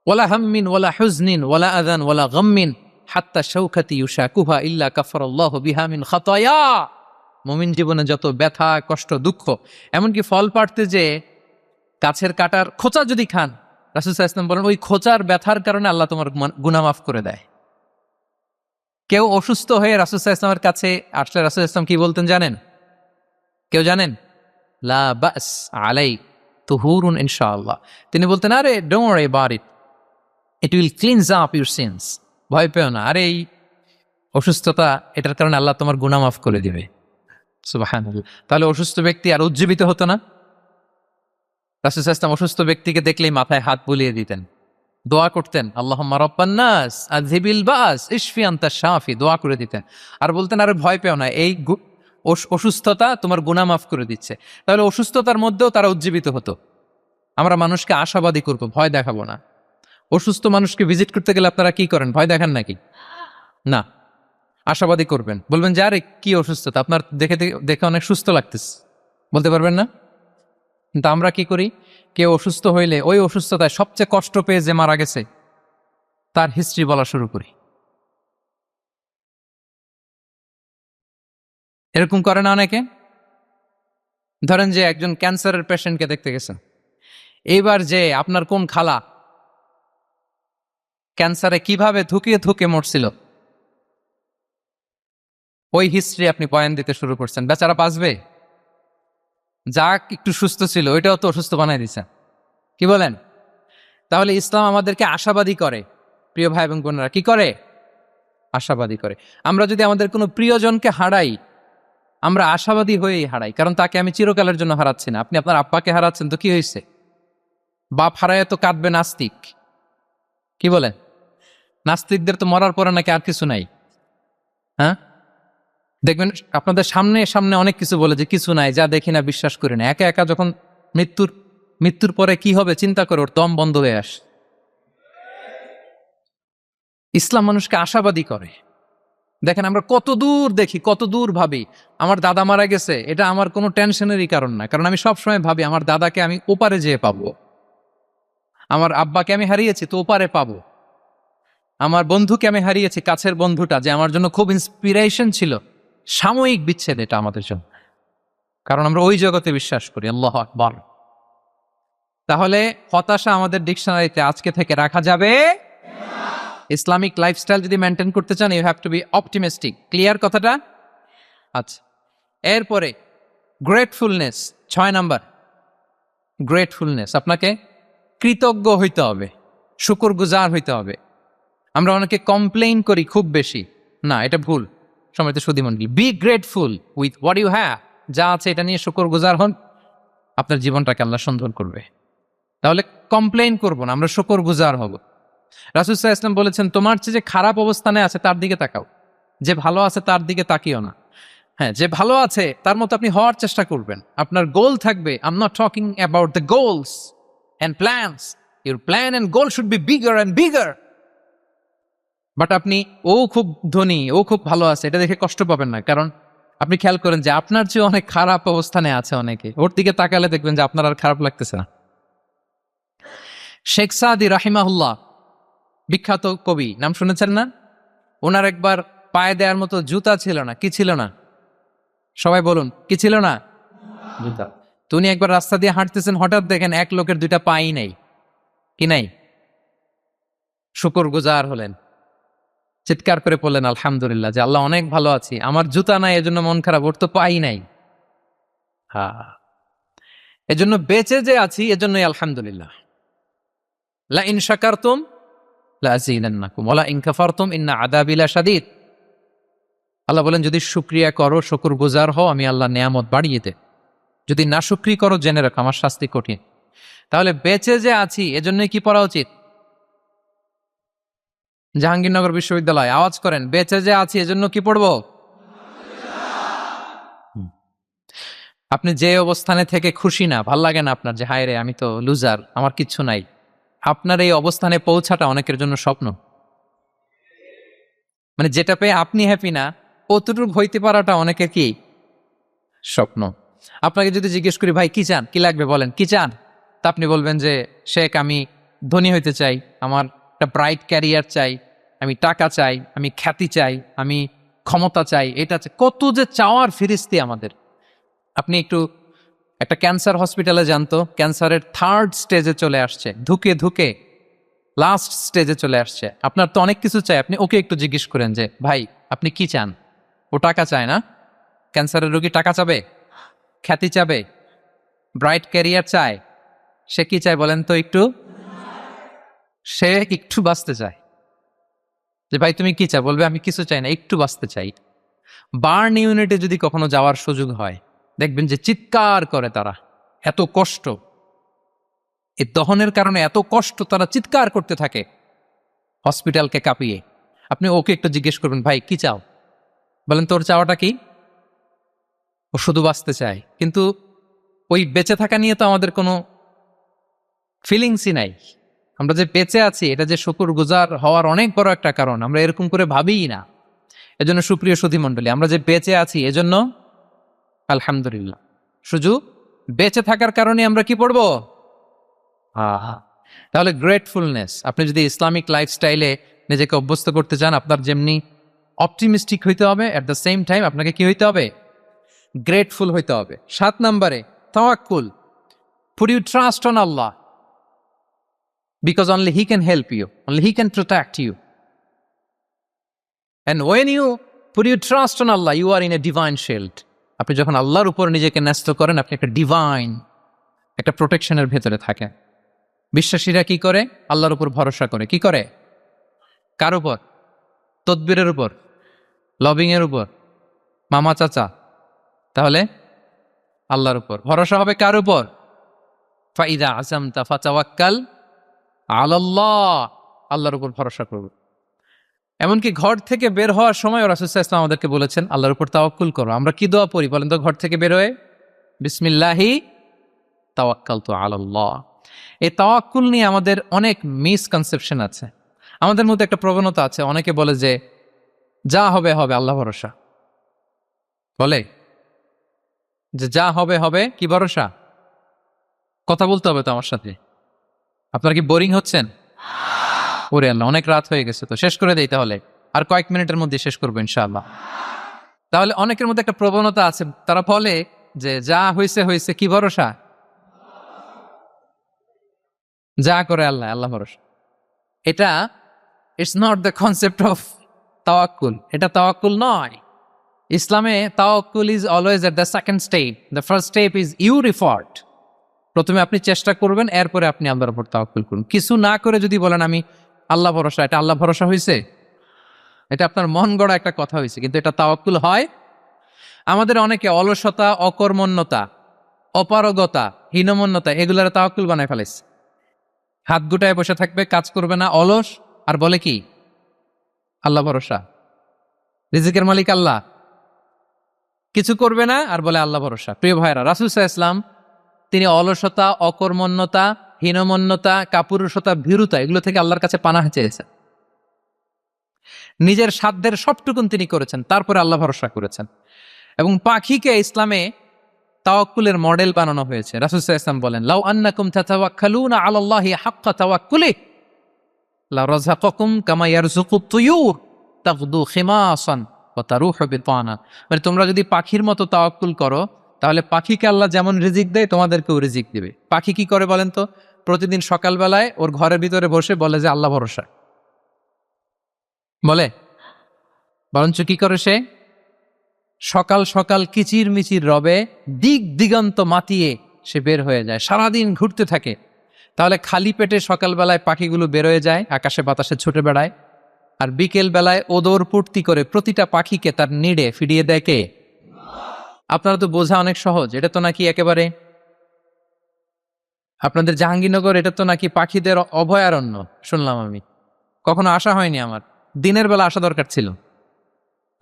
ওয়ালা হাম্মিন ওয়ালা হুজনিন ওয়ালা আযান ওয়ালা গাম্মিন হাত্তা শাওকাতি ইউশাকুহা ইল্লা কাফারাল্লাহু বিহা মিন খাতায়া। মুমিন জীবনে যত ব্যথা, কষ্ট, দুঃখ, এমনকি ফল পাড়তে যে গাছের কাটার খোঁচা যদি খান, রাসূল সাল্লাল্লাহু আলাইহি ওয়াসাল্লাম বলেন ওই খোঁচার ব্যথার কারণে আল্লাহ তোমার গুনাহ মাফ করে দেয়। কেউ অসুস্থ হয়ে রাসূল সাল্লাল্লাহু আলাইহি ওয়াসাল্লামের কাছে আসলে রাসূল সাল্লাল্লাহু আলাইহি ওয়াসাল্লাম কি বলতেন জানেন? কেউ জানেন? লা বাস আলাই তুহুরুন ইনশাআল্লাহ। তিনি বলতেন, আরে don't worry about it, it will cleanse up your scenes. ভয় পেও না, আরে এই অসুস্থতা, এটার কারণে আল্লাহ তোমার গুনাহ মাফ করে দিবে। সুবহানাল্লাহ। তাহলে অসুস্থ ব্যক্তি আর উজ্জীবিত হতো না? রাসূল সাল্লাল্লাহু আলাইহি ওয়াসাল্লাম অসুস্থ ব্যক্তিকে দেখলেই মাথায় হাত বুলিয়ে দিতেন, দোয়া করতেন, আল্লাহুম্মা রাব্বান নাস আযহিবিল বাস ইশফি আনতা শাফি, দোয়া করে দিতেন। আর বলতেন, আরে ভয় পেও না, এই অসুস্থতা তোমার গুনাহ মাফ করে দিচ্ছে। তাহলে অসুস্থতার মধ্যেও তারা উজ্জীবিত হতো। আমরা মানুষকে আশাবাদী করব, ভয় দেখাবো না। অসুস্থ মানুষকে ভিজিট করতে গেলে আপনারা কি করেন? ভয় দেখান নাকি? না, আশাবাদী করবেন। বলবেন যে আরে কি অসুস্থতা, আপনার দেখে দেখে অনেক সুস্থ লাগতেছে, বলতে পারবেন না? কিন্তু আমরা কি করি? কেউ অসুস্থ হইলে ওই অসুস্থতায় সবচেয়ে কষ্ট পেয়ে যে মারা গেছে তার হিস্ট্রি বলা শুরু করি। এরকম করে না অনেকে? ধরেন যে একজন ক্যান্সারের পেশেন্টকে দেখতে গেছেন, এইবার যে আপনার কোন খালা ক্যান্সারে কিভাবে ধুকিয়ে ধুকে মরছিল, ওই হিস্ট্রি আপনি বয়ান দিতে শুরু করছেন। বেচারা বাঁচবে? যাক একটু সুস্থ ছিল ওইটাও তো অসুস্থ বানাই দিছে, কি বলেন? তাহলে ইসলাম আমাদেরকে আশাবাদী করে। প্রিয় ভাই এবং বোনেরা, কি করে? আশাবাদী করে। আমরা যদি আমাদের কোনো প্রিয়জনকে হারাই, আমরা আশাবাদী হয়েই হারাই, কারণ তাকে আমি চিরকালের জন্য হারাচ্ছি না। আপনি আপনার আব্বাকে হারাচ্ছেন তো কি হয়েছে? বাপ হারায় তো কাঁদবে নাস্তিক, কি বলেন? নাস্তিকদের তো মরার পরে নাকি আর কিছু নাই। হ্যাঁ, দেখবেন আপনাদের সামনে সামনে অনেক কিছু বলে যে কিছু নাই, যা দেখি না বিশ্বাস করি না। একা একা যখন মৃত্যুর পরে কি হবে চিন্তা করে ওর দম বন্ধ হয়ে আসে। ইসলাম মানুষকে আশাবাদী করে। দেখেন আমরা কত দূর দেখি, কত দূর ভাবি। আমার দাদা মারা গেছে, এটা আমার কোনো টেনশনেরই কারণ না, কারণ আমি সবসময় ভাবি আমার দাদাকে আমি ওপারে যেয়ে পাবো। আমার আব্বাকে আমি হারিয়েছি তো ওপারে পাবো। আমার বন্ধুকে আমি হারিয়েছি, কাছের বন্ধুটা যে আমার জন্য খুব ইন্সপিরেশন ছিল, সাময়িক বিচ্ছেদ এটা আমাদের জন্য, কারণ আমরা ওই জগতে বিশ্বাস করি। আল্লাহু আকবার। তাহলে হতাশা আমাদের ডিকশনারিতে আজকে থেকে রাখা যাবে। ইসলামিক লাইফস্টাইল যদি মেনটেন করতে চান, you have to be optimistic. Clear কথাটা? আচ্ছা, এরপরে গ্রেটফুলনেস, 6 নাম্বার। গ্রেটফুলনেস, আপনাকে কৃতজ্ঞ হইতে হবে, শুকরগুজার হইতে হবে। আমরা অনেকে কমপ্লেইন করি খুব বেশি, না এটা ভুল। সম্মানিত সুধীমণ্ডলী, be grateful with what you have. যা আছে এটা নিয়ে শুকরগুজার হন, আপনার জীবনটাকে আল্লাহ সুন্দর করবে। তাহলে কমপ্লেইন করব না, আমরা শুকরগুজার হব। রাসূল সাল্লাল্লাহু আলাইহি ওয়াসাল্লাম বলেছেন, তোমার চেয়ে যে খারাপ অবস্থানে আছে তার দিকে তাকাও, যে ভালো আছে তার দিকে তাকিও না। হ্যাঁ, যে ভালো আছে তার মতো আপনি হওয়ার চেষ্টা করবেন। আপনার গোল থাকবে। I am not talking about the goals and plans, your plan and goal should be bigger and bigger. But আপনি ও খুব ধনী, ও খুব ভালো আছে এটা দেখে কষ্ট পাবেন না, কারণ আপনি খেয়াল করেন যে আপনার চেয়ে অনেক খারাপ অবস্থানে আছে অনেকে, ওর দিকে তাকালে দেখবেন যে আপনার আর খারাপ লাগতেছে না। শেখ সাদি রাহিমাহুল্লাহ, বিখ্যাত কবি, নাম শুনেছেন না? ওনার একবার পায়ে দেওয়ার মতো জুতা ছিল না। কি ছিল না? সবাই বলুন, কি ছিল না? জুতা। তো উনি একবার রাস্তা দিয়ে হাঁটতেছেন, হঠাৎ দেখেন এক লোকের 2টা পাই নাই। কি নাই? শুকরগুজার হলেন, চিৎকার করে বললেন আলহামদুলিল্লাহ, যে আল্লাহ অনেক ভালো আছি, আমার জুতা নাই এজন্য মন খারাপ, ওর তো পাই নাই। হ্যাঁ, এজন্য বেঁচে যে আছি এজন্যই আলহামদুলিল্লাহ। লা ইন শাকারতুম লা আযীদান্নাকুম ওয়া লা ইন কাফারতুম ইন্না আযাবি লাশাদীদ। আল্লাহ বলেন, যদি শুকরিয়া করো, শুকরগুজার হও, আমি আল্লাহ নিয়ামত বাড়িয়ে দেব। যদি না শুকরি করো, জেনে রাখো আমার শাস্তি কঠিন। তাহলে বেঁচে যে আছি এজন্যই কি পড়া উচিত? জাহাঙ্গীরনগর বিশ্ববিদ্যালয়, আওয়াজ করেন, বেঁচে যে আছি এজন্য কি পড়বো? আপনি যে অবস্থানে থেকে খুশি না, ভাল লাগে না আপনার, যে হায় রে আমি তো লুজার, আমার কিচ্ছু নাই, আপনার এই অবস্থানে পৌঁছাটা অনেকের জন্য স্বপ্ন। মানে যেটা পেয়ে আপনি হ্যাপি না, অতটুকু হইতে পারাটা অনেকের কি স্বপ্ন। আপনাকে যদি জিজ্ঞেস করি, ভাই কি চান, কি লাগবে বলেন, কি চান? তা আপনি বলবেন যে শেখ আমি ধনী হইতে চাই, আমার একটা ব্রাইট ক্যারিয়ার চাই, আমি টাকা চাই, আমি খ্যাতি চাই, আমি ক্ষমতা চাই, এটা চাই। কত যে চাওয়ার ফিরিস্তি আমাদের। আপনি একটু একটা ক্যান্সার হসপিটালে যান তো, ক্যান্সারের 3rd স্টেজে চলে আসছে, ধুকে ধুকে লাস্ট স্টেজে চলে আসছে। আপনার তো অনেক কিছু চাই, আপনি ওকে একটু জিজ্ঞেস করেন যে ভাই আপনি কি চান? ও টাকা চায় না? ক্যান্সারের রোগী টাকা চাবে, খ্যাতি চাবে, ব্রাইট ক্যারিয়ার চায়। সে কি চায় বলেন তো একটু? সে একটু বাঁচতে চায়। যে ভাই তুমি কি চাও? বলবে আমি কিছু চাই না, একটু বাঁচতে চাই। বার্ন ইউনিটে যদি কখনো যাওয়ার সুযোগ হয়, দেখবেন যে চিৎকার করে তারা, এত কষ্ট, এই দহনের কারণে এত কষ্ট, তারা চিৎকার করতে থাকে হসপিটালকে কাঁপিয়ে। আপনি ওকে একটু জিজ্ঞেস করবেন, ভাই কি চাও? বলেন তোর চাওয়াটা কি? ও শুধু বাঁচতে চায়, কিন্তু ওই বেঁচে থাকা নিয়ে তো আমাদের কোনো ফিলিংসই নাই। আমরা যে বেঁচে আছি এটা যে শুকরগুজার হওয়ার অনেক বড় একটা কারণ, আমরা এরকম করে ভাবিই না। এজন্য সুপ্রিয় সুধী মণ্ডলী, আমরা যে বেঁচে আছি এজন্য আলহামদুলিল্লাহ। শুধু বেঁচে থাকার কারণে আমরা কি পড়বো? তাহলে গ্রেটফুলনেস, আপনি যদি ইসলামিক লাইফস্টাইলে নিজেকে অভ্যস্ত করতে চান, আপনার যেমনি অপটিমিস্টিক হইতে হবে, এট দ্য সেম টাইম আপনাকে কি হইতে হবে? গ্রেটফুল হইতে হবে। 7 নম্বরে তাওয়াক্কুল, পুট ইউ ট্রাস্ট অন আল্লাহ, because only he can help you, only he can protect you, and when you put your trust on Allah, you are in a divine shield. আপনি যখন আল্লাহর উপর নিজেকে ন্যস্ত করেন, আপনি একটা ডিভাইন, একটা প্রোটেকশনের ভেতরে থাকেন। বিশ্বাসীরা কি করে? আল্লাহর উপর ভরসা করে। কি করে? কার উপর? তদবিরের উপর, লবিং এর উপর, মামা চাচা? তাহলে আল্লাহর উপর ভরসা হবে। কার উপর? ফাইদা আযামতা ফাতাওয়াক্কাল আলাল্লাহ, আল্লাহর উপর ভরসা করব। এমনকি ঘর থেকে বের হওয়ার সময় রাসূল সাল্লাল্লাহু আলাইহি ওয়াসাল্লাম আমাদেরকে বলেছেন আল্লাহর উপর তাওয়াক্কুল করো। আমরা কি দোয়া পড়ি বলেন তো ঘর থেকে বের হয়ে? বিসমিল্লাহি তাওয়াক্কালতু আলাল্লাহ। এই তাওয়াক্কুল নিয়ে আমাদের অনেক মিসকনসেপশন আছে। আমাদের মধ্যে একটা প্রবণতা আছে, অনেকে বলে যে যা হবে হবে, আল্লাহ ভরসা। বলে যে যা হবে হবে, কি ভরসা? কথা বলতে হবে তো আমার সাথে। আপনারা কি বোরিং হচ্ছেন? ওরে আল্লাহ, অনেক রাত হয়ে গেছে, তো শেষ করে দেই তাহলে। আর কয়েক মিনিটের মধ্যে শেষ করবো ইনশাআল্লাহ। তাহলে অনেকের মধ্যে একটা প্রবণতা আছে, তারা বলে যে যা হয়েছে হয়েছে, কি ভরসা? যা করে আল্লাহ, আল্লাহ ভরসা। এটা it's not the concept of তাওয়াক্কুল। এটা তাওয়াক্কুল নয়। ইসলামে তাওয়াক্কুল is always at the second step. The first step is you refer. প্রথমে আপনি চেষ্টা করবেন, এরপরে আপনি আল্লাহর উপর তাওয়াক্কুল করুন। কিছু না করে যদি বলেন আমি আল্লাহ ভরসা, এটা আল্লাহ ভরসা হয়েছে? এটা আপনার মন গড়া একটা কথা হয়েছে, কিন্তু এটা তাওয়াক্কুল হয়? আমাদের অনেকে অলসতা, অকর্মণ্যতা, অপারগতা, হীনমন্যতা এগুলার তাওয়াক্কুল বানায় ফেলেছে। হাত গুটায় বসে থাকবে, কাজ করবে না, অলস, আর বলে কি আল্লাহ ভরসা। রিজিকের মালিক আল্লাহ, কিছু করবে না আর বলে আল্লাহ ভরসা। প্রিয় ভাইরা, রাসূল সাল্লাল্লাহু আলাইহি ওয়াসাল্লাম তিনি অলসতা, অকর্মণ্যতা, হীনমন্যতা, কাপুরুষতা, ভীরুতা এগুলো থেকে আল্লাহর কাছে পানাহ চেয়েছেন। নিজের সাধ্যের সবটুকুন তিনি করেছেন, তারপরে আল্লাহ ভরসা করেছেন। এবং পাখিকে ইসলামে তাওয়াক্কুলের মডেল বানানো হয়েছে। রাসূল সাল্লাল্লাহু আলাইহি ওয়াসাল্লাম বলেন, লাউ আন্নাকুম তাতাওয়াক্কালুনা আলাল্লাহি হাক্কা তাওয়াক্কুলিহি লা রাযাকাকুম কামা ইয়ারযুকুত তুয়ুর তাগদু খিমাসান ওয়া তারুহু বিতানা। মানে তোমরা যদি পাখির মতো তাওয়াক্কুল করো, তাহলে পাখিকে আল্লাহ যেমন রিজিক দেয় তোমাদেরকেও রিজিক দিবে। পাখি কি করে বলেন তো? প্রতিদিন সকালবেলায় ওর ঘরের ভিতরে বসে বলে যে আল্লাহ ভরসা। বলে? বরঞ্চ কি করে সে? সকাল সকাল কিচির মিচির রবে দিক দিগন্ত মাতিয়ে সে বের হয়ে যায়, সারাদিন ঘুরতে থাকে। তাহলে খালি পেটে সকালবেলায় পাখিগুলো বেরোয় যায়, আকাশে বাতাসে ছুটে বেড়ায়, আর বিকেল বেলায় ওদর পূর্তি করে প্রতিটা পাখিকে তার নিড়ে ফিরিয়ে দেয় কে? আপনারা তো বোঝা অনেক সহজ। এটা তো নাকি একেবারে আপনাদের জাহাঙ্গীরনগর, এটা তো নাকি পাখিদের অভয়ারণ্য শুনলাম আমি। কখনো আসা হয়নি আমার, দিনের বেলা আসা দরকার ছিল,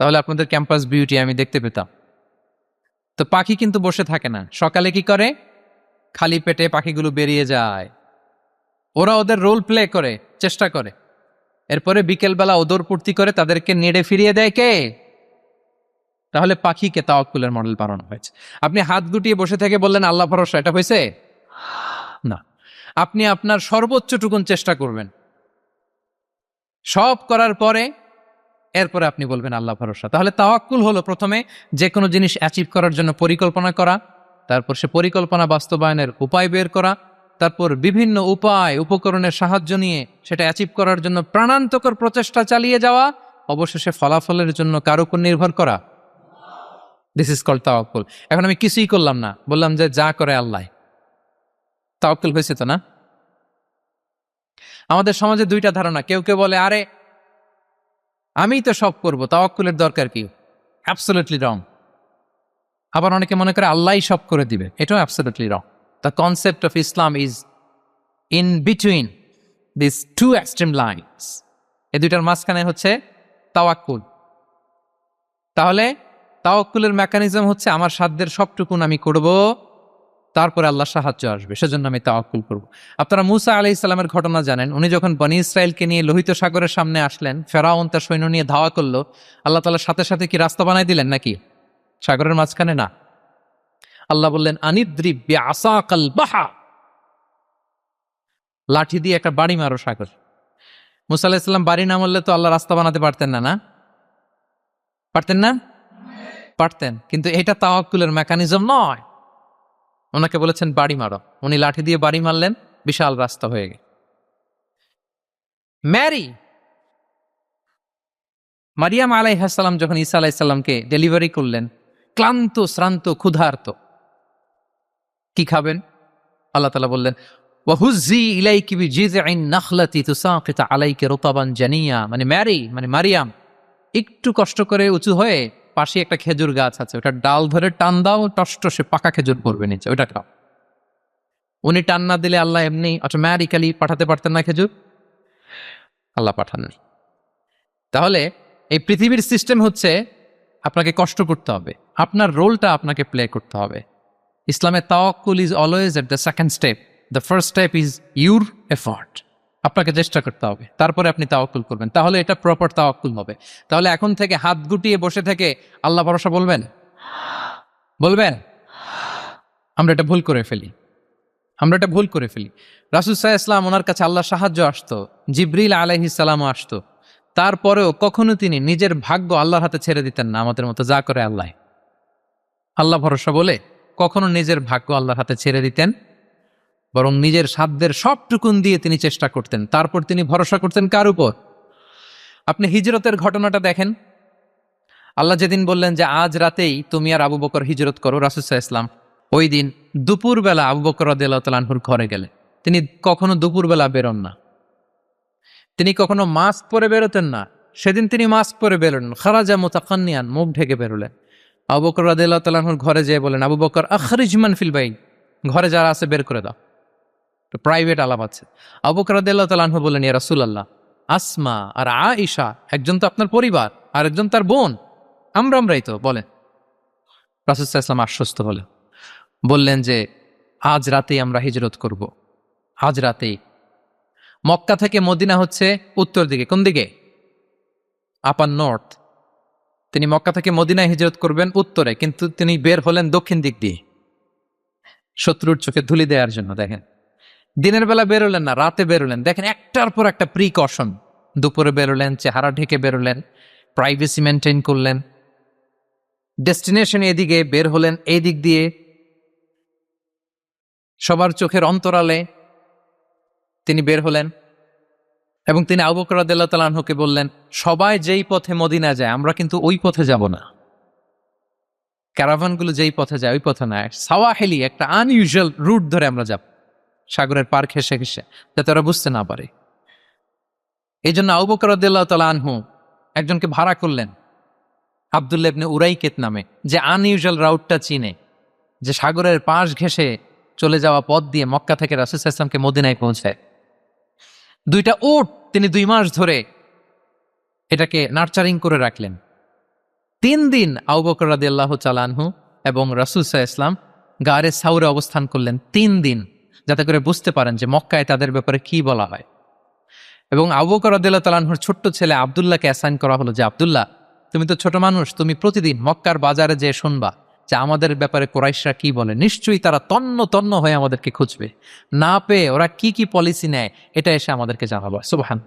তাহলে আপনাদের ক্যাম্পাস বিউটি আমি দেখতে পেতাম। তো পাখি কিন্তু বসে থাকে না, সকালে কি করে? খালি পেটে পাখিগুলো বেরিয়ে যায়, ওরা ওদের রোল প্লে করে, চেষ্টা করে, এরপরে বিকেলবেলা ওদর পূর্তি করে তাদেরকে নেড়ে ফিরিয়ে দেয় কে? তাহলে পাখিকে তাওয়াক্কুলের মডেল বানানো হয়েছে। আপনি হাত গুটিয়ে বসে থেকে বললেন আল্লাহ ভরসা, এটা হয়েছে না। আপনি আপনার সর্বোচ্চটুকুন চেষ্টা করবেন, সব করার পরে এরপরে আপনি বলবেন আল্লাহ ভরসা। তাহলে তাওয়াক্কুল হলো প্রথমে যে কোনো জিনিস অ্যাচিভ করার জন্য পরিকল্পনা করা, তারপর সে পরিকল্পনা বাস্তবায়নের উপায় বের করা, তারপর বিভিন্ন উপায় উপকরণের সাহায্য নিয়ে সেটা অ্যাচিভ করার জন্য প্রাণান্তকর প্রচেষ্টা চালিয়ে যাওয়া, অবশেষে ফলাফলের জন্য কার উপর নির্ভর করা। দিস ইজ কল্ড তাওয়াক্কুল। এখন আমি কিছুই করলাম না, বললাম যে যা করে আল্লাহ, তাওয়াক্কুল হয়েছে তো না? আমাদের সমাজে দুইটা ধারণা। কেউ কেউ বলে আরে আমি তো সব করব, তাওয়াক্কুলের দরকার কি? Absolutely wrong. আবার অনেকে মনে করে আল্লাহই সব করে দিবে, এটাও absolutely wrong. The concept of ইসলাম is in between this two extreme lines. এই দুইটার মাঝখানে হচ্ছে তাওয়াক্কুল। তাহলে তাওয়াক্কুলের মেকানিজম হচ্ছে আমার সাধ্যের সবটুকুন আমি করব, তারপরে আল্লাহ সাহায্য আসবে, সেজন্য আমি তাওয়াক্কুল করব। আপনারা মূসা আলাইহিস সালামের ঘটনা জানেন। উনি যখন বনী ইসরাইলকে নিয়ে লোহিত সাগরের সামনে আসলেন, ফেরাউন তার সৈন্য নিয়ে ধাওয়া করলো, আল্লাহ তাআলা সাথে সাথে কি রাস্তা বানাই দিলেন নাকি? সাগরের মাঝখানে না। আল্লাহ বললেন আনিদ্রিব বিআসাকাল বাহর, লাঠি দিয়ে একটা বাড়ি মারো সাগর। মূসা আলাইহিস সালাম বাড়ি না মারলে তো আল্লাহ রাস্তা বানাতে পারতেন না, না পারতেন না? পারতেন, কিন্তু এটা তাওয়াক্কুলের মেকানিজম নয়। ওনাকে বলেছেন বাড়ি মারো, উনি লাঠি দিয়ে বাড়ি মারলেন, বিশাল রাস্তা হয়ে গেল। মারিয়াম আলাইহিস সালাম যখন ঈসা আলাইহিস সালামকে ডেলিভারি করলেন, ক্লান্ত শ্রান্ত ক্ষুধার্ত, কি খাবেন? আল্লাহ তাআলা বললেন ওয়াহুজ্জি ইলাইকি বিজিযইন নাখলাতি তুসাকিত আলাইকি রুতাবান জানিয়া, মানে ম্যারি মানে মারিয়াম, একটু কষ্ট করে উঁচু হয়ে পাশে একটা খেজুর গাছ আছে, ওটা ডাল ধরে টান দাও, টসটসে পাকা খেজুর পড়বে নিচে, ওটা খাও। উনি টান না দিলে আল্লাহ এমনি অটোমেটিক্যালি পাঠাতে পারতেন না খেজুর? আল্লাহ পাঠাননি। তাহলে এই পৃথিবীর সিস্টেম হচ্ছে আপনাকে কষ্ট করতে হবে, আপনার রোলটা আপনাকে প্লে করতে হবে। ইসলামে তাওয়াক্কুল is always at the second step, the first step is your effort. আপনাকে চেষ্টা করতে হবে, তারপরে আপনি তাওয়াক্কুল করবেন, তাহলে এটা প্রপার তাওয়াক্কুল হবে। তাহলে এখন থেকে হাত গুটিয়ে বসে থেকে আল্লাহ ভরসা বলবেন? আমরা এটা ভুল করে ফেলি। রাসূল সাল্লাল্লাহু আলাইহি ওয়াসাল্লাম, ওনার কাছে আল্লাহর সাহায্য আসতো, জিবরিল আলাইহিস সালামও আসতো, তারপরেও কখনো তিনি নিজের ভাগ্য আল্লাহর হাতে ছেড়ে দিতেন না। আমাদের মতো যা করে আল্লাহ ভরসা বলে কখনো নিজের ভাগ্য আল্লাহর হাতে ছেড়ে দিতেন, বরং নিজের সাধ্যের সবটুকুন দিয়ে তিনি চেষ্টা করতেন। তারপর তিনি ভরসা করতেন কার উপর? আপনি হিজরতের ঘটনাটা দেখেন। আল্লাহ যেদিন বললেন যে আজ রাতেই তুমি আর আবু বকর হিজরত করো, রাসূল সাল্লাল্লাহু আলাইহি ওয়াসাল্লাম ওই দিন দুপুরবেলা আবু বকর রাদিয়াল্লাহু তাআলা আনহুর ঘরে গেলেন। তিনি কখনো দুপুরবেলা বেরোন না, তিনি কখনো মাস্ক পরে বেরোতেন না। সেদিন তিনি মাস্ক পরে বেরোলেন, খারাজা মুতাকান্নিয়ান, মুখ ঢেকে বেরোলেন। আবু বকর রাদিয়াল্লাহু তাআলা আনহুর ঘরে যেয়ে বলেন, আবু বকর আখরিজ মান ফিল বাইত, ঘরে যারা আছে বের করে দাও, প্রাইভেট আলাপ আছে। আবু বকর রাদিয়াল্লাহু তাআলা আনহু বললেন, ইয়া রাসূলুল্লাহ, আসমা আর আয়েশা একজন তো আপনার পরিবার আর একজন তার বোন, আমরাই তো, বলেন। রাসূল সাল্লাল্লাহু আলাইহি ওয়াসাল্লাম আশ্বস্ত হলেন, বললেন যে আজ রাতেই আমরা হিজরত করব, আজ রাতেই। মক্কা থেকে মদিনা হচ্ছে উত্তর দিকে, কোন দিকে? আপার নর্থ। তিনি মক্কা থেকে মদিনায় হিজরত করবেন উত্তরে, কিন্তু তিনি বের হলেন দক্ষিণ দিক দিয়ে, শত্রুর চোখে ধুলি দেওয়ার জন্য। দেখেন, দিনের বেলা বেরোলেন না, রাতে বেরোলেন। দেখেন, একটার পর একটা প্রিকশন। দুপুরে বেরোলেন, চেহারা ঢেকে বেরোলেন, প্রাইভেসি মেনটেন করলেন। ডেস্টিনেশন এদিকে, বের হলেন এই দিক দিয়ে, সবার চোখের অন্তরালে তিনি বের হলেন। এবং তিনি আবু বকর রাদিয়াল্লাহু তাআলা আনহুকে বললেন, সবাই যেই পথে মদিনা যায় আমরা কিন্তু ওই পথে যাব না, ক্যারাভানগুলো যেই পথে যায় ওই পথে না, সাওয়াহিলি একটা আনইউজুয়াল রুট ধরে আমরা যাব, সাগরের পার ঘেঁষে ঘেঁষে, যাতে ওরা বুঝতে না পারে। এই জন্য আবু বকর রাদিয়াল্লাহু তাআলা আনহু একজনকে ভাড়া করলেন, আব্দুল্লাহ ইবনে উরাইকেত নামে, যে আনইউজুয়াল রাউটটা চিনে, যে সাগরের পাশ ঘেঁষে চলে যাওয়া পথ দিয়ে মক্কা থেকে রাসূল সাল্লাল্লাহু আলাইহি ওয়াসাল্লামকে মদিনায় পৌঁছায়। 2টা উট তিনি 2 মাস ধরে এটাকে নার্চারিং করে রাখলেন। 3 দিন আবু বকর রাদিয়াল্লাহু তাআলা আনহু এবং রাসূল সাল্লাল্লাহু আলাইহি ওয়াসাল্লাম গারে সাউরে অবস্থান করলেন 3 দিন, যাতে করে বুঝতে পারেন যে মক্কায় তাদের ব্যাপারে কি বলা হয়। এবং আবু বকর রাদিয়াল্লাহু তাআলা আনহুর ছোট্ট ছেলে আব্দুল্লাহকে অ্যাসাইন করা হলো যে, আব্দুল্লাহ, তুমি তো ছোট মানুষ, তুমি প্রতিদিন মক্কার বাজারে যেয়ে শুনবা যে আমাদের ব্যাপারে কুরাইশরা কি বলে। নিশ্চয়ই তারা তন্ন তন্ন হয়ে আমাদেরকে খুঁজবে, না পেয়ে ওরা কি কি পলিসি নেয় এটা এসে আমাদেরকে জানাবো। সুবহান।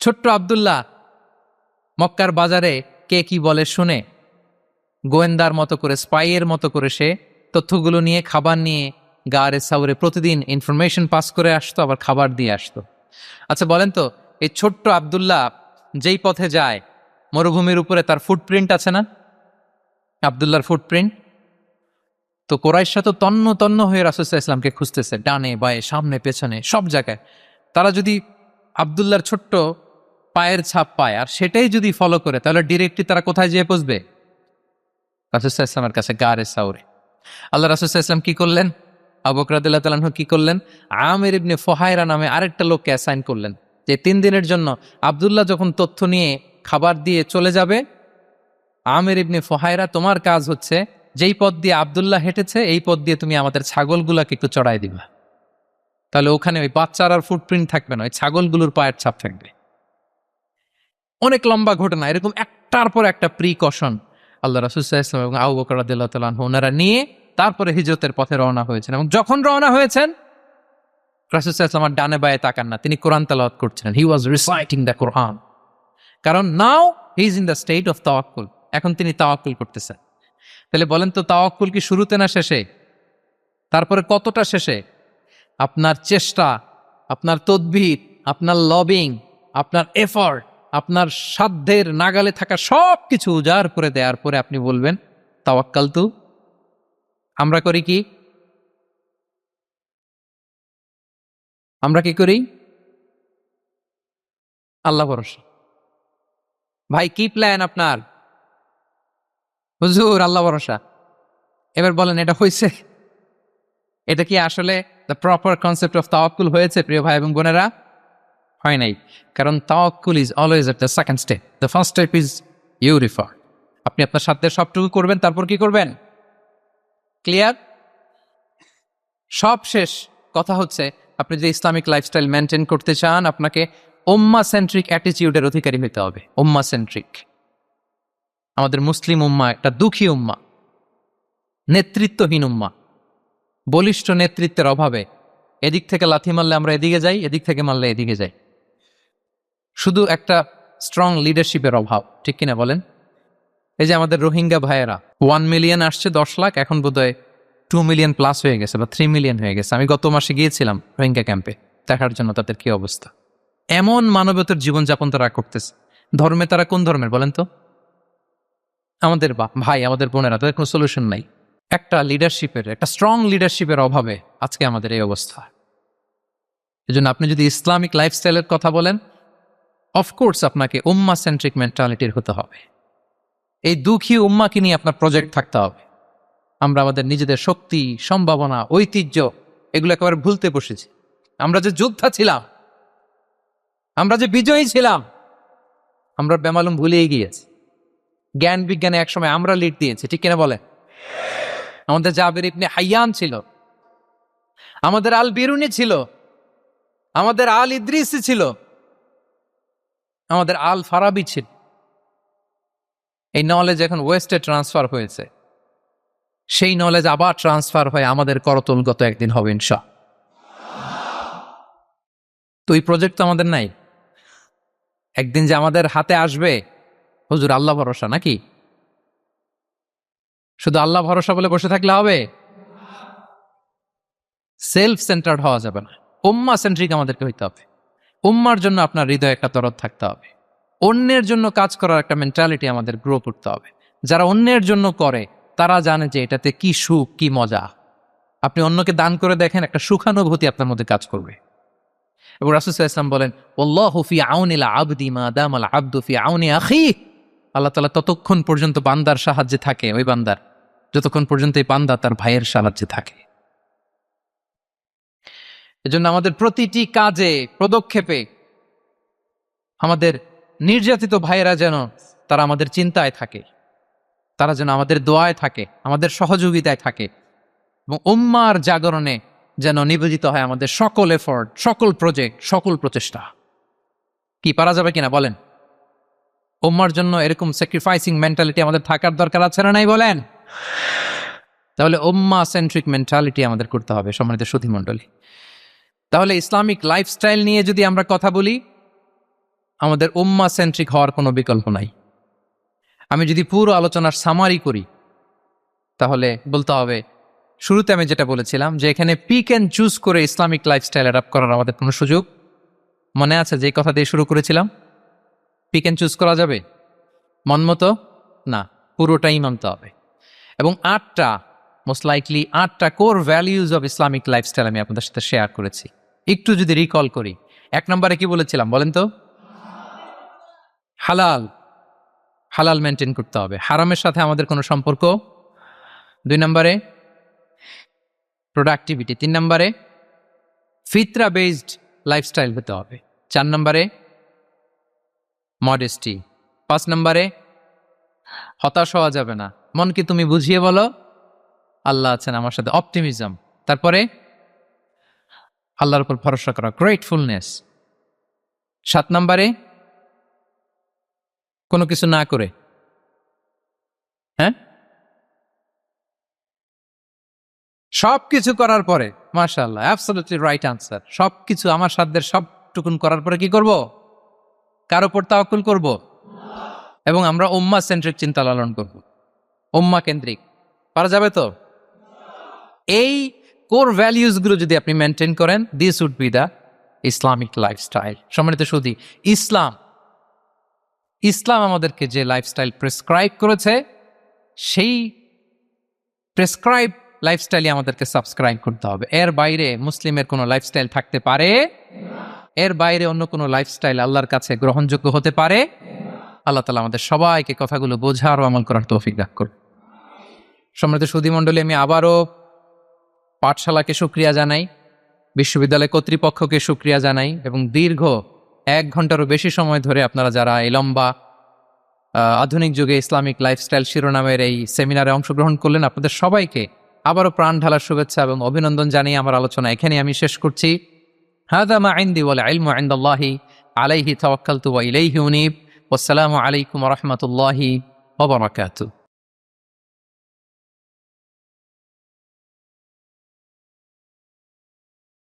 ছোট্ট আব্দুল্লাহ মক্কার বাজারে কে কি বলে শুনে, গোয়েন্দার মতো করে, স্পাইয়ের মতো করে সে তথ্যগুলো নিয়ে, খাবার নিয়ে গারে সাউরে প্রতিদিন ইনফরমেশন পাস করে আসতো, আবার খাবার দিয়ে আসতো। আচ্ছা বলেন তো, এই ছোট্ট আব্দুল্লাহ যেই পথে যায়, মরুভূমির উপরে তার ফুটপ্রিন্ট আছে না, আব্দুল্লাহর ফুটপ্রিন্ট। তো কোরাইশরা তো তন্ন তন্ন হয়ে রাসূল সাল্লাল্লাহু আলাইহি ওয়াসাল্লামকে খুঁজতেছে, ডানে বায়ে সামনে পেছনে সব জায়গায়। তারা যদি আব্দুল্লাহর ছোট্ট পায়ের ছাপ পায় আর সেটাই যদি ফলো করে, তাহলে ডিরেক্টলি তারা কোথায় যেয়ে পৌঁছবে? রাসূল সাল্লাল্লাহু আলাইহি ওয়াসাল্লামের কাছে, গারে সাউরে। আল্লাহ রাসূল সাল্লাল্লাহু আলাইহি ওয়াসাল্লাম কি করলেন? আবু বকর রাদিয়াল্লাহু তাআলা আনহু কি করলেন? আমির ইবনে ফুহায়রা নামে আরেকটা লোককে অ্যাসাইন করলেন, যে 3 দিনের জন্য আব্দুল্লাহ যখন তথ্য নিয়ে খাবার দিয়ে চলে যাবে, আমির ইবনে ফুহায়রা, তোমার কাজ হচ্ছে যেই পথ দিয়ে আব্দুল্লাহ হেঁটেছে এই পথ দিয়ে তুমি আমাদের ছাগলগুলাকে একটু চড়াই দিবা। তাহলে ওখানে ওই বাচ্চার আর ফুটপ্রিন্ট থাকবে না, ওই ছাগলগুলোর পায়ের ছাপ থাকবে। অনেক লম্বা ঘটনা, এরকম একটার পর একটা প্রিকশন আল্লাহ রাসূল সাল্লাল্লাহু আলাইহি ওয়াসাল্লাম এবং আবু বকর রাদিয়াল্লাহু তাআলা আনহু ওনারা নিয়ে তারপরে হিজরতের পথে রওনা হয়েছেন। এবং যখন রওনা হয়েছেন, রাসূল সাল্লাল্লাহু আলাইহি ওয়াসাল্লাম ডানে বায়ে তাকান না, তিনি কোরআন তেলাওয়াত করছিলেন। হি ওয়াজ রিসাইটিং দ্য কোরআন, কারণ now he is in the state of তাওয়াক্কুল, এখন তিনি তাওয়াক্কুল করতেছেন। তাহলে বলেন তো, তাওয়াক্কুল কি শুরুতে না শেষে? তারপরে কতটা শেষে? আপনার চেষ্টা, আপনার তদবির, আপনার লবিং, আপনার এফর্ট, আপনার সাধ্যের নাগালে থাকা সব কিছু উজাড় করে দেওয়ার পরে আপনি বলবেন তাওয়াক্কালতু। আমরা করি কি? আমরা কি করি? আল্লাহ ভরসা। ভাই কি প্ল্যান আপনার? হুজুর আল্লাহ ভরসা। এবার বলেন এটা হয়েছে? এটা কি আসলে দ্য প্রপার কনসেপ্ট অফ তাওয়াক্কুল হয়েছে প্রিয় ভাই এবং বোনেরা? হয় নাই। কারণ তাওয়াক্কুল is always at the second step. The first step is you refer. আপনি আপনার সাধ্যের সবটুকু করবেন, তারপর কি করবেন? ক্লিয়ার? সব শেষ। কথা হচ্ছে আপনি যদি ইসলামিক লাইফস্টাইল মেনটেন করতে চান, আপনাকে উম্মা সেন্ট্রিক অ্যাটিটিউডের অধিকারী হতে হবে। উম্মা সেন্ট্রিক। আমাদের মুসলিম উম্মা একটা দুঃখী উম্মা, নেতৃত্বহীন উম্মা, বলিষ্ঠ নেতৃত্বের অভাবে এদিক থেকে লাথি মারলে আমরা এদিকে যাই, এদিক থেকে মারলে এদিকে যাই। শুধু একটা স্ট্রং লিডারশিপের অভাব, ঠিক কিনা বলেন? এই যে আমাদের রোহিঙ্গা ভাইয়েরা 1 মিলিয়ন আসছে, 10 লাখ, এখন বোধহয় 2 মিলিয়ন প্লাস হয়ে গেছে বা 3 মিলিয়ন হয়ে গেছে। আমি গত মাসে গিয়েছিলাম রোহিঙ্গা ক্যাম্পে দেখার জন্য তাদের কি অবস্থা। এমন মানবতার জীবনযাপন তারা করতেছে। ধর্মে তারা কোন ধর্মের বলেন তো? আমাদের ভাই, আমাদের বোনেরা, তাদের কোনো সলিউশন নাই। একটা লিডারশিপের, একটা স্ট্রং লিডারশিপের অভাবে আজকে আমাদের এই অবস্থা। এই জন্য আপনি যদি ইসলামিক লাইফস্টাইলের কথা বলেন, অফকোর্স আপনাকে উম্মা সেন্ট্রিক মেন্টালিটির হতে হবে। এই দুঃখী উম্মাকে নিয়ে আপনার প্রজেক্ট থাকতে হবে। আমরা আমাদের নিজেদের শক্তি, সম্ভাবনা, ঐতিহ্য এগুলো একেবারে ভুলতে বসেছি। আমরা যে যোদ্ধা ছিলাম, আমরা যে বিজয়ী ছিলাম, আমরা বেমালুম ভুলেই গিয়েছি। জ্ঞান বিজ্ঞানে একসময় আমরা লিড দিয়েছি, ঠিক কিনা বলে? আমাদের জাবির ইবনে হাইয়ান ছিল, আমাদের আল বিরুনি ছিল, আমাদের আল ইদ্রিসি ছিল, আমাদের আল ফারাবি ছিল। এই নলেজ এখন ওয়েস্টে ট্রান্সফার হয়েছে। সেই নলেজ আবার ট্রান্সফার হয়ে আমাদের করতলগত একদিন হবে ইনশা। তো এই প্রজেক্ট তো আমাদের নাই। একদিন যে আমাদের হাতে আসবে, হুজুর আল্লাহ ভরসা নাকি? শুধু আল্লাহ ভরসা বলে বসে থাকলে হবে? সেলফ সেন্টার্ড হওয়া যাবে না। উম্মা সেন্ট্রিক আমাদেরকে হইতে হবে। উম্মার জন্য আপনার হৃদয়ে একটা দরদ থাকতে হবে। অন্যের জন্য কাজ করার একটা মেন্টালিটি আমাদের গ্রো করতে হবে। যারা অন্যের জন্য করে তারা জানে যে এটাতে কি সুখ, কি মজা। আপনি অন্যকে দান করে দেখেন, একটা সুখানুভূতি আপনার মধ্যে কাজ করবে। এবং রাসূল সাল্লাল্লাহু আলাইহি ওয়াসাল্লাম বলেন, আল্লাহু ফি আউনিল আবদি মা দামাল আবদু ফি আউনি আখি। আল্লাহ তাআলা ততক্ষণ পর্যন্ত বান্দার সাহায্যে থাকে, ওই বান্দার, যতক্ষণ পর্যন্ত এই বান্দা তার ভাইয়ের সাহায্যে থাকে। এজন্য আমাদের প্রতিটি কাজে, পদক্ষেপে আমাদের নির্যাতিত ভাইয়েরা যেন তারা আমাদের চিন্তায় থাকে, তারা যেন আমাদের দোয়ায় থাকে, আমাদের সহযোগিতায় থাকে, এবং উম্মার জাগরণে যেন নিবেদিত হয় আমাদের সকল এফোর্ট, সকল প্রজেক্ট, সকল প্রচেষ্টা। কি পারা যাবে কিনা বলেন? উম্মার জন্য এরকম স্যাক্রিফাইসিং মেন্টালিটি আমাদের থাকার দরকার আছে না নাই বলেন? তাহলে উম্মা সেন্ট্রিক মেন্টালিটি আমাদের করতে হবে, সম্মানিত সুধী মণ্ডলী। তাহলে ইসলামিক লাইফস্টাইল নিয়ে যদি আমরা কথা বলি, আমাদের উম্মা সেন্ট্রিক হওয়ার কোনো বিকল্প নাই। আমি যদি পুরো আলোচনার সামারি করি, তাহলে বলতে হবে, শুরুতে আমি যেটা বলেছিলাম যে এখানে পিক অ্যান্ড চুজ করে ইসলামিক লাইফস্টাইল অ্যাডাপ্ট করার আমাদের কোনো সুযোগ মনে আছে? যে কথা দিয়ে শুরু করেছিলাম, পিক অ্যান্ড চুজ করা যাবে মন মতো? না, পুরোটাই মানতে হবে। এবং 8টা, মোস্ট লাইকলি 8টা core values of Islamic lifestyle আমি আপনাদের সাথে শেয়ার করেছি। একটু যদি রিকল করি, 1 নম্বরে কি বলেছিলাম বলেন তো? হালাল। হালাল মেনটেন করতে হবে, হারামের সাথে আমাদের কোনো সম্পর্ক। 2 নম্বরে প্রোডাক্টিভিটি। 3 নম্বরে ফিতরা বেসড লাইফস্টাইল হতে হবে। 4 নম্বরে মডেস্টি। 5 নম্বরে হতাশ হওয়া যাবে না, মনকে তুমি বুঝিয়ে বলো আল্লাহ আছেন আমার সাথে, অপটিমিজম। তারপরে আল্লাহর উপর ভরসা করা, গ্রেটফুলনেস। 7 নম্বরে কোনো কিছু না করে, হ্যাঁ, সবকিছু করার পরে, মাশাআল্লাহ, অ্যাবসলিউটলি রাইট আনসার। সবকিছু আমার সাধ্যের সবটুকুন করার পরে কি করব? কার উপর তাওয়াক্কুল করব? এবং আমরা উম্মাহ সেন্ট্রিক চিন্তা লালন করব, উম্মাহ কেন্দ্রিক। পারা যাবে তো? এই কোর ভ্যালিউজগুলো যদি আপনি মেনটেন করেন, this would be the Islamic lifestyle. সম্মানিত সুধী, ইসলাম আমাদেরকে যে লাইফস্টাইল প্রেসক্রাইব করেছে, সেই প্রেসক্রাইব লাইফস্টাইলে আমাদেরকে সাবস্ক্রাইব করতে হবে। এর বাইরে মুসলিমের কোনো লাইফস্টাইল থাকতে পারে, এর বাইরে অন্য কোনো লাইফস্টাইল আল্লাহর কাছে গ্রহণযোগ্য হতে পারে। আল্লাহ তাআলা আমাদের সবাইকে কথাগুলো বোঝার ও আমল করার তৌফিক দান করুন। সম্মানিত সুধী মণ্ডলী, আমি আবারও পাঠশালাকে শুকরিয়া জানাই, বিশ্ববিদ্যালয় কর্তৃপক্ষকে শুকরিয়া জানাই, এবং দীর্ঘ 1 ঘন্টারও বেশি সময় ধরে আপনারা যারা এই লম্বা আধুনিক যুগে ইসলামিক লাইফস্টাইল শিরোনামের এই সেমিনারে অংশগ্রহণ করলেন, আপনাদের সবাইকে আবারও প্রাণ ঢালার শুভেচ্ছা এবং অভিনন্দন জানিয়ে আমার আলোচনা এখানে আমি শেষ করছি। হাযা মা ইনদি ওয়াল ইলমু ইনদাল্লাহি আলাইহি তাওয়াক্কালতু ওয়া ইলাইহি উনীব। ওয়াসসালামু আলাইকুম ওয়া রাহমাতুল্লাহি ওয়া বারাকাতুহু।